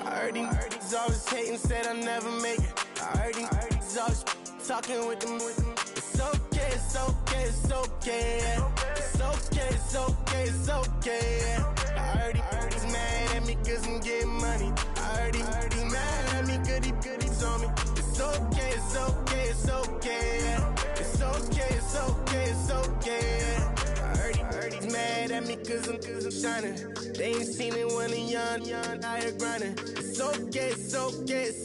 I heard these always hating, said I'll never make it. I heard these always talking with them. It's okay. I heard he's mad at me cause I'm getting money. I heard he's mad at me cause he's on me. It's okay. I heard he's mad at me cause I'm shining. They ain't seen it when I'm young, out here grinding. It's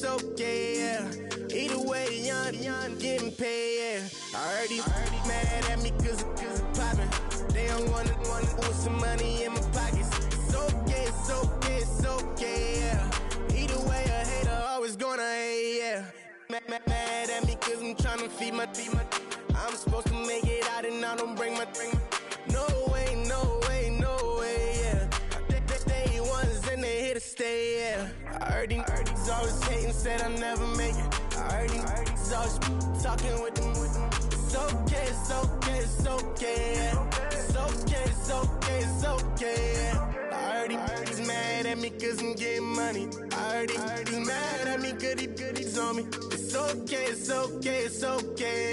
okay, yeah. Either way, young, getting paid, yeah. I heard he's mad at me cause I'm popping. They don't wanna put some money in my pockets. It's okay, yeah. Either way, a hater always gonna hate, yeah. Mad at me cause I'm tryna feed my I'm supposed to make it out and I don't bring my No way, yeah. They ones and they here to stay, yeah. I heard he's always hating, said I'll never make it. I heard he's always talking with them. It's okay, yeah. It's okay, yeah. I heard he's mad at me cause I'm getting money. I heard he's mad at me cause he's on me. It's okay,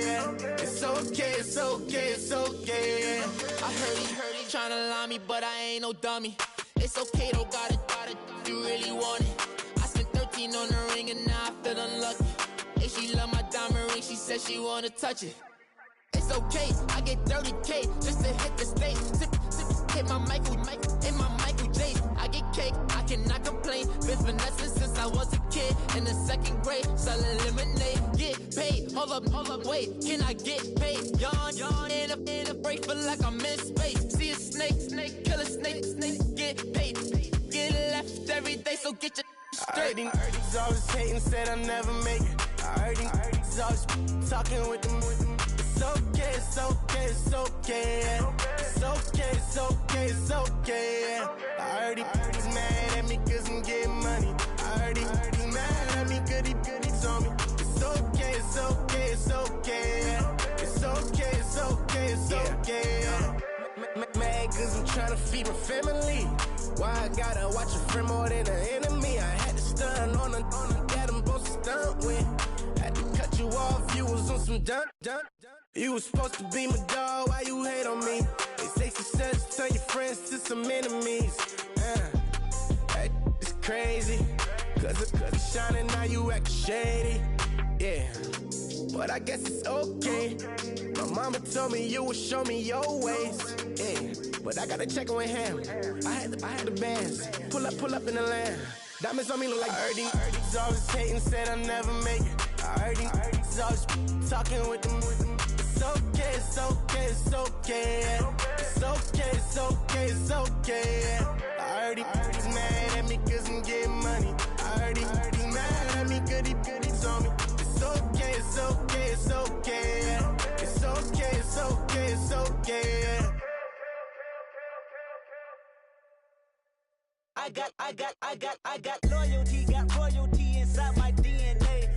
yeah. It's okay, yeah. I heard he tryna lie me, but I ain't no dummy. It's okay though, got it, you really want it. I spent 13 on the ring and now I feel unlucky. Hey, she love my diamond ring, she said she wanna touch it. It's okay, I get 30K just to hit the stage. Hit my Michael J. I get cake, I cannot complain. Been finessing since I was a kid. In the second grade, selling lemonade. Get paid, hold up, wait, can I get paid? Yawn, in a break, feel like I'm in space. See a snake, kill a snake, get paid. Get left every day, so get your straight. I heard he's always hating, said I'll never make it. I heard he's always talking with them. It's okay, yeah. It's okay, yeah. I heard he's mad at me cause I'm getting money. I heard he's mad at me cause he's on me. It's okay, yeah. It's okay, yeah. Mad cause I'm tryna feed my family. Why I gotta watch a friend more than an enemy? I had to stun on the that I'm supposed to stunt with. Had to cut you off, you was on some dun. You was supposed to be my dog, why you hate on me? They say success, turn your friends to some enemies. It's crazy, cause it's shining, now you acting shady. Yeah, but I guess it's okay. My mama told me you would show me your ways. Yeah, but I gotta check with him. I had the bands, pull up in the land. Diamonds on me look like I heard he's always hating, said I'll never make it. I heard he's always talking with them. It's okay, yeah. It's okay, yeah. I heard he's mad at me cause I'm getting money. I heard he's mad at me cause he's on me. It's okay, yeah. It's okay, yeah. I got loyalty, got royalty inside my DNA.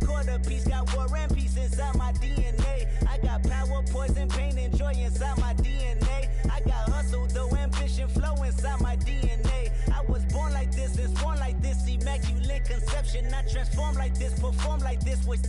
Quarter piece, got war and peace inside my DNA. I got power, poison, pain, and joy did not transform like this, perform like this with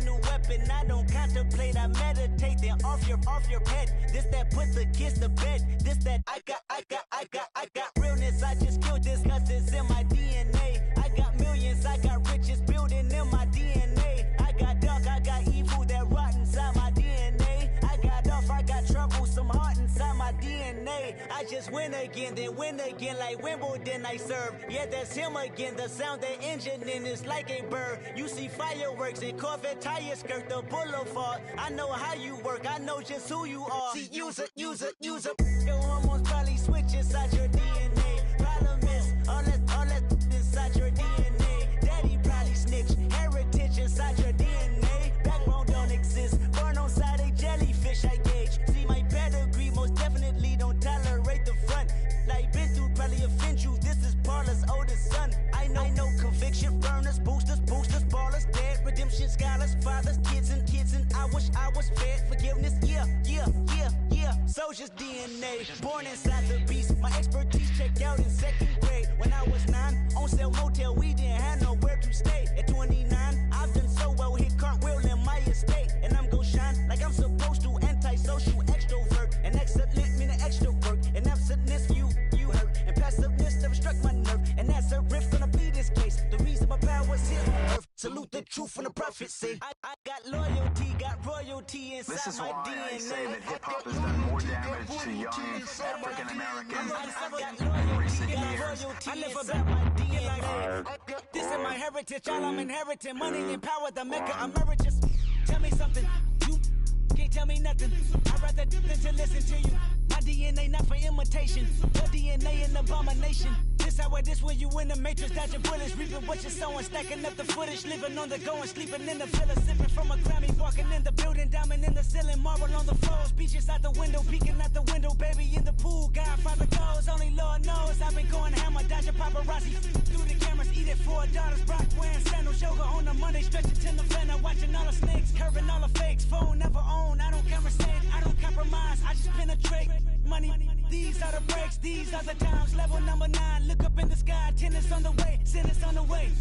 new weapon. I don't contemplate, I meditate. Then off your head. This that put the kids to bed. This that I got realness. I just killed this cause it's in my DNA. I got millions, I got riches building in my DNA. I got dark, I got evil that rot inside my DNA. I got off, I got trouble, some heart inside my DNA. I just win again, then win again like Wimbledon I serve. Yeah, that's him again. The sound that engine in is like a bird. You see fireworks and Corvette tires skirt the boulevard. I know how you work, I know just who you are. See, use it. Your hormones probably switch inside your DNA. Problem is, all that inside your DNA. Daddy probably snitch, heritage inside your DNA. Backbone don't exist, born on side a jellyfish I gauge. See my pedigree, most definitely don't tolerate the front. Like been through probably offend you, this is Paula's oldest son. I know conviction, burners, boosters, ballers, dead, redemption scholars, fathers, kids and I wish I was fed forgiveness, yeah. Soldier's DNA, born inside the beast. My expertise checked out in second grade. When I was 9, on sale motel, we didn't have nowhere to stay. At 29, I've done so well, hit cartwheel in my estate. And I'm gon' shine like I'm supposed to, antisocial extrovert. And excellent meaning extra work. And absentness, you hurt. And passiveness never struck my nerve. And that's a riff gonna be this case. The reason my power's here on earth. Salute the truth when the prophets say I got loyalty, got royalty inside this is my why DNA. I say that hip-hop has done more damage to young African-Americans in recent years. I live about my DNA. This is my heritage, all I'm inheriting. Money and power, the Mecca emeritus. Tell me something, you can't tell me nothing. I'd rather do than to listen to you. My DNA not for imitation, your DNA an abomination. This how it is when you in the matrix, dodging bullets, reaping what you're sowing, stacking up the footage, living on the go and sleeping in the villa, sipping from a Grammy, walking in the building, diamond in the ceiling, marble on the floors, beaches out the window, peeking out the window, baby in the pool, Godfather goes, only Lord knows, I've been going hammer, dodging paparazzi, through the cameras, eating 4 daughters, Brock wearing sandals, yoga on a Monday, stretching to November, watching all the snakes, curving all the fakes, phone never own, I don't conversate, I don't compromise, I just penetrate, money, these are the breaks, these are the times, level number 9, look up in the sky, tennis on the way, sinners on the way,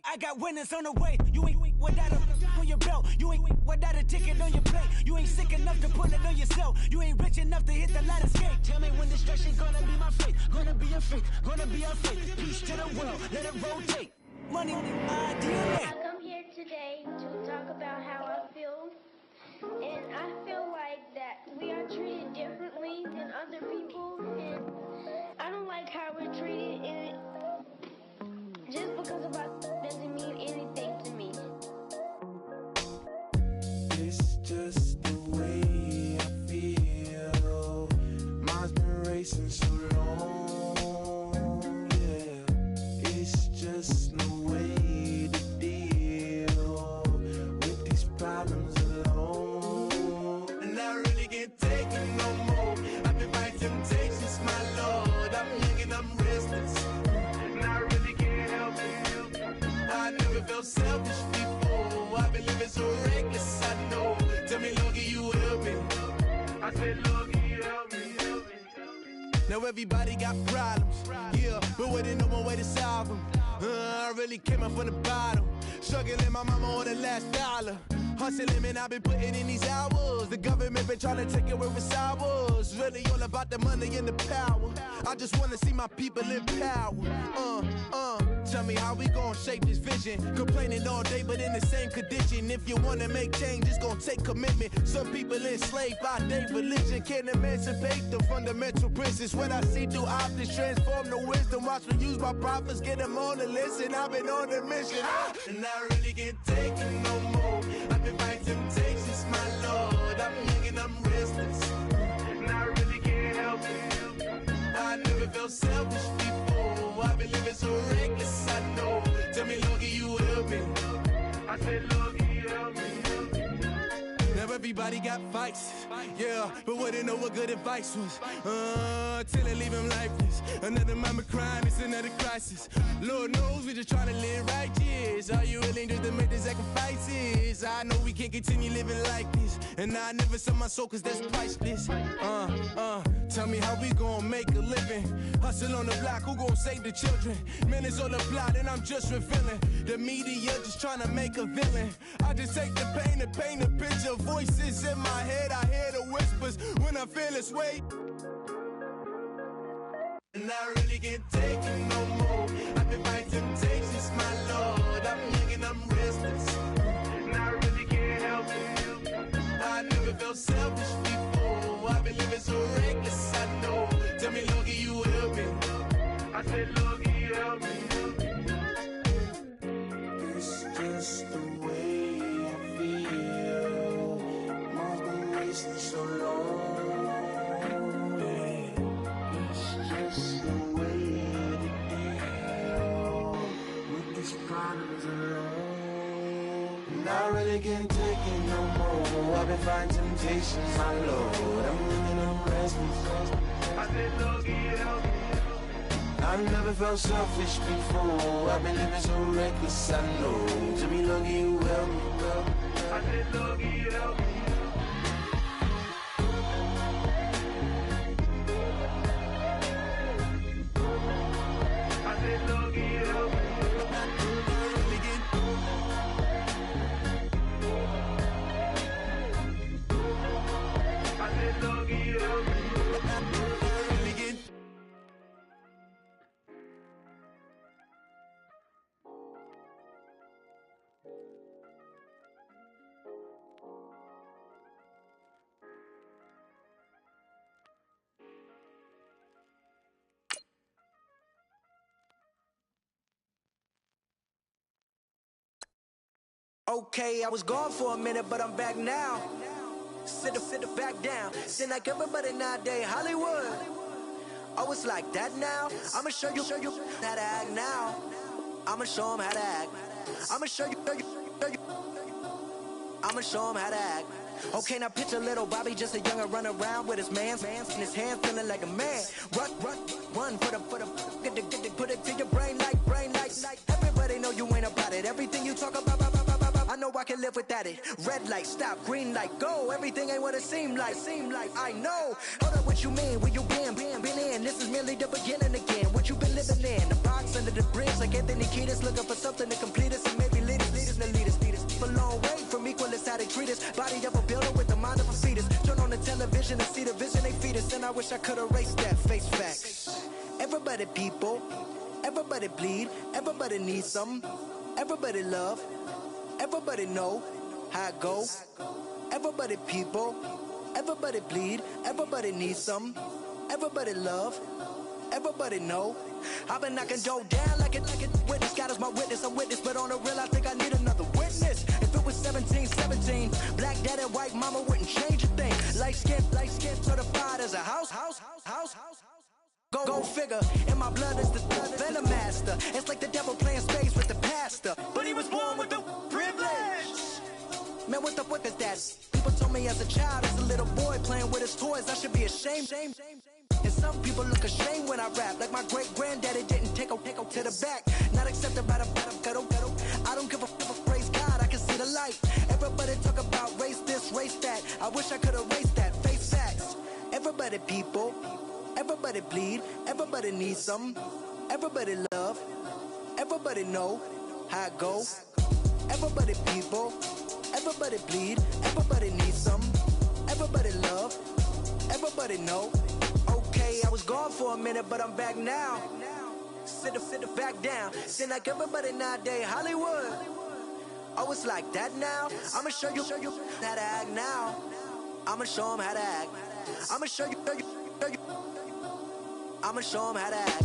I got winners on the way, you ain't without a on your belt, you ain't without a ticket on your plate, you ain't sick enough to pull it on yourself, you ain't rich enough to hit the ladder skate, tell me when destruction gonna be my fate, gonna be a fate, gonna be our fate, peace to the world, let it rotate, money, my DNA. I come here today to talk about how I feel, and I feel like that we are treated differently than other people, and I don't like how we're treated, and just because of us doesn't mean anything to me. It's just the way I feel. Mine's been racing so long, yeah. It's just no way to deal with these problems alone. And I really can't take it no more. I've been fighting temptations, my Lord. I'm young and I'm restless, and I really can't help it. I never felt selfish before. I've been living so reckless, I know. Tell me, Lord, can you help me? I said, Lord, can you help me? Now everybody got problems, yeah, but waiting no more way to solve them. I really came up from the bottom, struggling my mama on the last dollar. Hustling, man, I've been putting in these hours. The government been trying to take away what's ours. Really all about the money and the power. I just wanna see my people in power. Tell me how we gon' shape this vision. Complaining all day, but in the same condition. If you wanna make change, it's gon' take commitment. Some people enslaved by their religion can't emancipate the fundamental principles. What I see through optics transform the wisdom. Watch me use my prophets, get them on the list, and I've been on a mission. And I really can't take it no more. I've been fighting temptations, my Lord. I'm young and I'm restless, and I really can't help it. I never felt selfish before. I've been living so reckless, I know. Tell me, Lord, can you help me? I said, Lord, can you help me? Now everybody got fights, yeah, but wouldn't know what good advice was. Till they leave him lifeless. Another mama crying, it's another crisis. Lord knows we just trying to live righteous. Are you willing just to make the sacrifices? I know we can't can't continue living like this. And I never sell my soul cause that's priceless. Tell me how we gon' make a living. Hustle on the block, who gon' save the children? Minutes on the plot and I'm just revealing. The media just trying to make a villain. I just take the pain and paint a picture. Voices in my head, I hear the whispers when I feel this way. And I really can't take it no more. I've been fighting temptations, my lord. I'm young and I'm restless. And I really can't help it. I never felt selfish before. I've been living so reckless, I know. Tell me, Lord, can you help me? I said, Lord, can you help me? It's just the way I feel. Mom's been wasting so long. It's the way to deal with these problems alone. And I really can't take it no more. I've been fighting temptations, my Lord. I'm living on restless. I said, Lord, can you help me? I've never felt selfish before. I've been living so reckless, I know. Tell me, Lord, can you help me? I said, Lord, can you help me? I said, Lord, can you help me? I said, Lord, can you help me? Okay, I was gone for a minute, but I'm back now. Sit back down. Seem like everybody nowadays, Hollywood. Oh, it's like that now? I'ma show you how to act now. I'ma show them how to act. I'ma show you. I'ma show them how to act. Okay, now picture little Bobby, just a youngin' run around with his man's in his hand, feeling like a man. Run for the put it to your brain like. Everybody know you ain't about it. Everything you talk about, I know I can live without it. Red light, stop, green light, go. Everything ain't what it seem like. I know. Hold up, what you mean? Where you been in? This is merely the beginning again. What you been living in? The box under the bridge, like Anthony Kiedis, looking for something to complete us and maybe lead us. A long way from equal is how they treat us. Body of a builder with the mind of a fetus. Turn on the television and see the vision they feed us. And I wish I could erase that. Face facts. Everybody people, everybody bleed, everybody needs something. Everybody love, everybody know how it go. Everybody people, everybody bleed, everybody needs something. Everybody love, everybody know. I've been knocking dough down like it witness. God is my witness, I'm witness, but on the real I think I need another witness. If it was 17, black dad and white mama wouldn't change a thing. Light skin certified as a house. Go figure, in my blood is the venom master. It's like the devil playing space with the pastor. But he was born with the privilege. Man, what the fuck is that? People told me as a child, as a little boy playing with his toys, I should be ashamed. And some people look ashamed when I rap, like my great granddaddy didn't take a to the back. Not accepted by the ghetto. I don't give a praise God, I can see the light. Everybody talk about race this, race that. I wish I could erase that. Face facts. Everybody people, everybody bleed, everybody needs something. Everybody love, everybody know how it go. Everybody people, everybody bleed, everybody needs something. Everybody love, everybody know. Okay, I was gone for a minute, but I'm back now. Sit back down. Seem like everybody nowadays, Hollywood. Oh, it's like that now? I'ma show you how to act now. I'ma show them how to act. I'ma show you. I'ma show them how to act.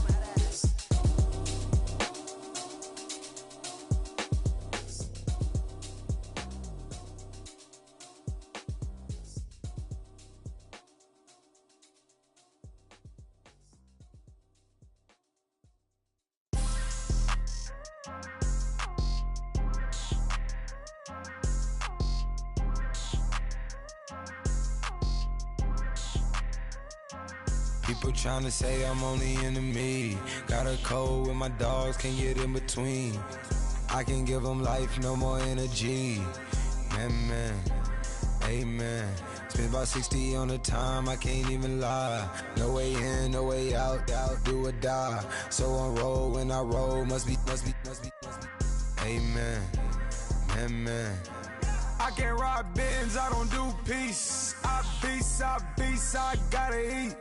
People tryna say I'm only enemy. Got a cold with my dogs, can't get in between. I can give them life, no more energy. man, amen. Spent about 60 on the time, I can't even lie. No way in, no way out, do or die. So on roll, when I roll, must be. Amen, man. I can't ride Benz, I don't do peace. I beast, I gotta eat.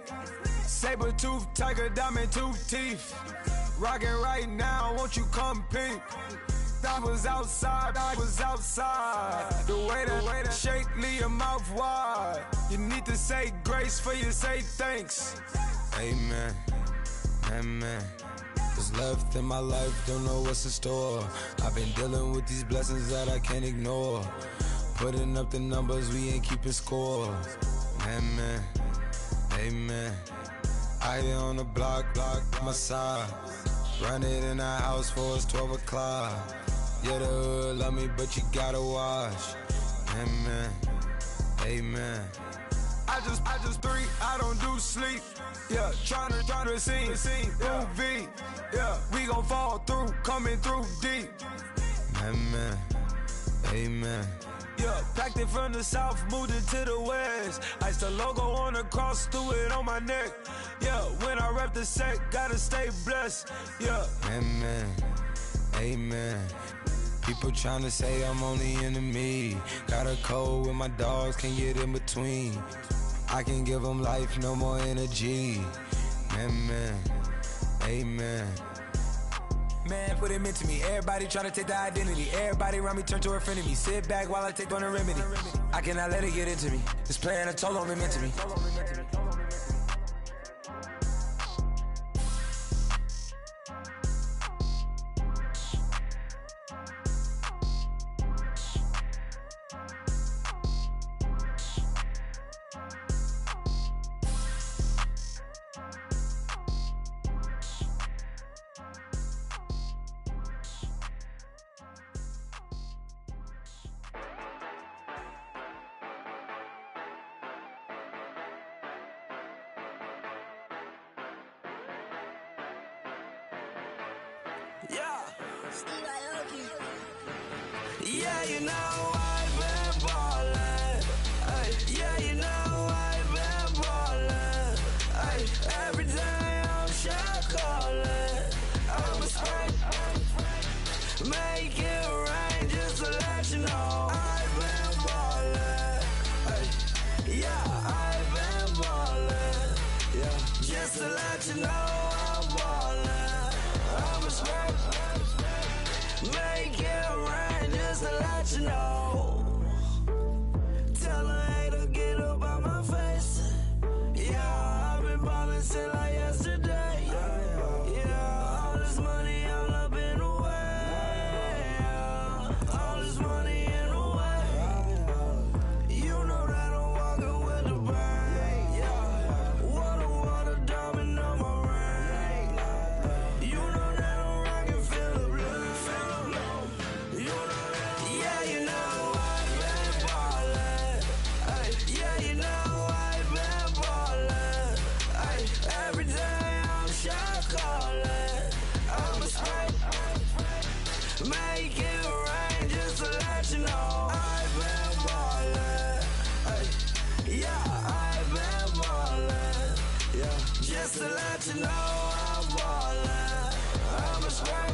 Saber tooth, tiger, diamond tooth teeth. Rockin' right now, won't you come peep? I was outside. The way that shake, leave your mouth wide. You need to say grace for you say thanks. Amen, amen. What's left in my life, don't know what's in store. I've been dealing with these blessings that I can't ignore. Putting up the numbers, we ain't keeping score. Amen, amen. I here on the block, my side. Run it in the house for us 12 o'clock. Yeah, the hood love me, but you gotta watch. Amen, amen. I just three, I don't do sleep. Yeah, tryna see movie. Yeah, we gon' fall through, coming through deep. Amen, amen. Yeah, packed it from the south, moved it to the west. Iced the logo on the cross, threw it on my neck. Yeah, when I rep the set, gotta stay blessed. Yeah, amen, amen. People tryna say I'm only enemy. Got a code with my dogs, can't get in between. I can give them life, no more energy. Amen, amen. Man, put it into me. Everybody tryna take the identity. Everybody around me turn to a friend of me. Sit back while I take on the remedy. I cannot let it get into me. This playing a toll on me, meant to me. Yeah, you know I've been ballin'. Ay, yeah, you know I've been ballin'. Ay, every day I'm shot callin'. I'm a spray, make it rain just to let you know I've been ballin'. Ay, yeah, I've been ballin'. Yeah, just to let you know I'm ballin'. I'm a spray, make it rain just to let you know. Tell a hater get up out my face. Yeah, I've been ballin' since like yesterday. Yeah, all this money all up in the way. All this money in the way. You know that I'm walking with the bank. Yeah, water, diamond on my ring. You know that I'm rockin' feel the blue. You know that, yeah, you know I've been ballin'. Ay, yeah, you know I've been ballin'. Ay, every day I'm shot callin'. I'm a spray, make it rain just to let you know I've been ballin'. Ay, yeah, I've been ballin'. Yeah, just to let you know I'm ballin'. I'm a spray,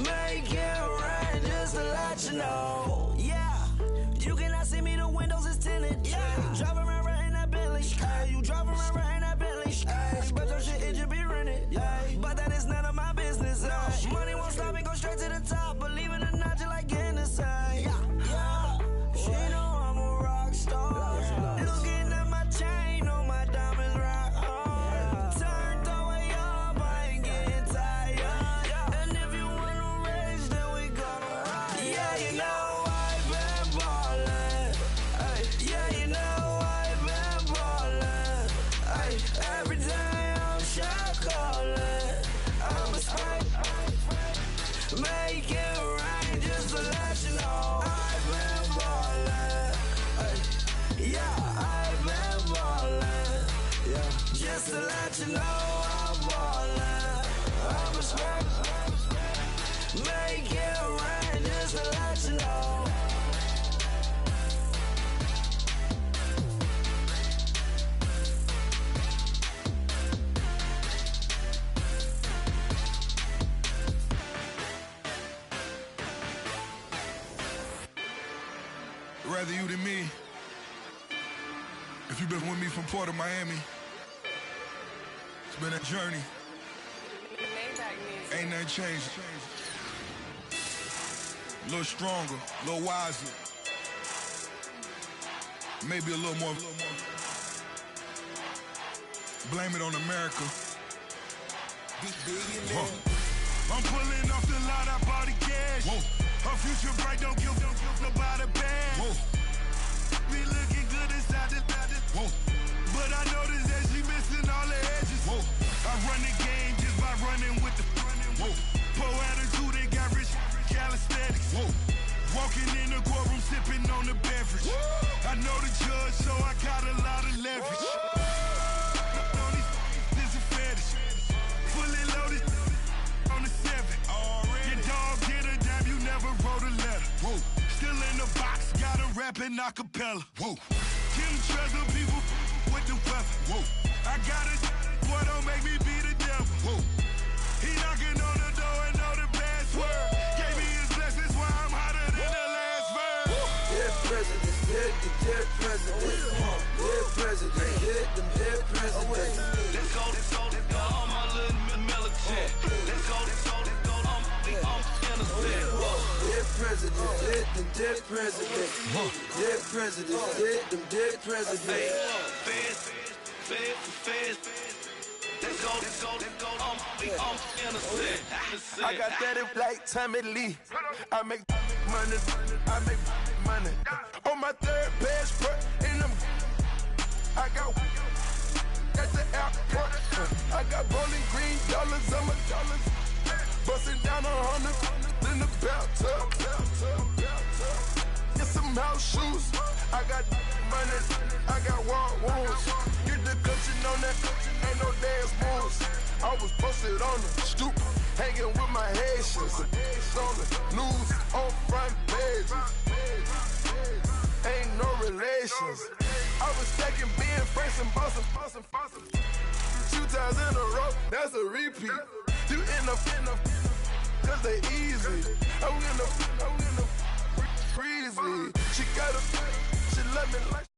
make it rain just to let you know. Yeah, you cannot see me, the windows is tinted. Yeah, drive around right in that Bentley. Ay, you drive around right in that Bentley. Ay, but your shit, it just be rented. Yeah, but that is none of my business. Ay, money won't stop me, go straight to the top. Believe it or not, you like getting the same. Yeah, she know I'm a rock star. Looking at my chain, on my diamonds rock hard. Turned the way up, I ain't getting tired. And if you wanna race, then we gonna ride. Yeah, you know I've been ballin'. Ay, yeah, you know I've been ballin'. Ay, every day I'm shot callin'. I'm a spray, make it rain just to let you know I've been ballin'. Ay, yeah, I've been ballin'. Yeah, just to let you know I'm ballin'. I'm a spray, make it rain just to let you know. rather you than me. If you've been with me from Port of Miami, it's been a journey. Ain't nothing changed. A little stronger, a little wiser. Maybe a little more. Blame it on America. I'm pulling off the lot, I bought the cash. Whoa. Her future bright, don't give nobody bad. Whoa. Be looking good inside the Whoa. but I noticed that she missing all the edges. Whoa. I run the game just by running with the Whoa. poor attitude, they got rich calisthenics. Whoa. Walking in the courtroom, sipping on the beverage. Whoa. I know the judge, so I got a lot of leverage. This is a fetish. Fully loaded on the 7. Your dog get a dime, you never wrote a letter. Whoa. Still in the box, got a rapping acapella. Whoa. Kim Treasure people with the weapon. Whoa. I got it, boy, don't make me be the devil. Whoa. He knocking on the door and know the password. Gave me his blessings, why I'm hotter than the last verse. Dead presidents, dead presidents. Dead presidents, dead presidents. Let's go, all my little militant. Let's go, I'm innocent. Dead presidents, dead presidents. Dead presidents, dead presidents. Feds. Let's go, I'm innocent. I got that in like Tommy Lee. I make money. On my third passport, and I got at the airport. I got bowling green dollars on my dollars. Busting down 100 in the bathtub. Get some house shoes. I got money. I got war wounds. Get the coaching on that. Ain't no dance moves. I was posted on the stoop, hanging with my Haitians. On the news, on front pages. Ain't no relations. I was stacking being fresh and bossing. 2 times in a row, that's a repeat. You end up, cause they easy. I'm in the breezy. She let me like.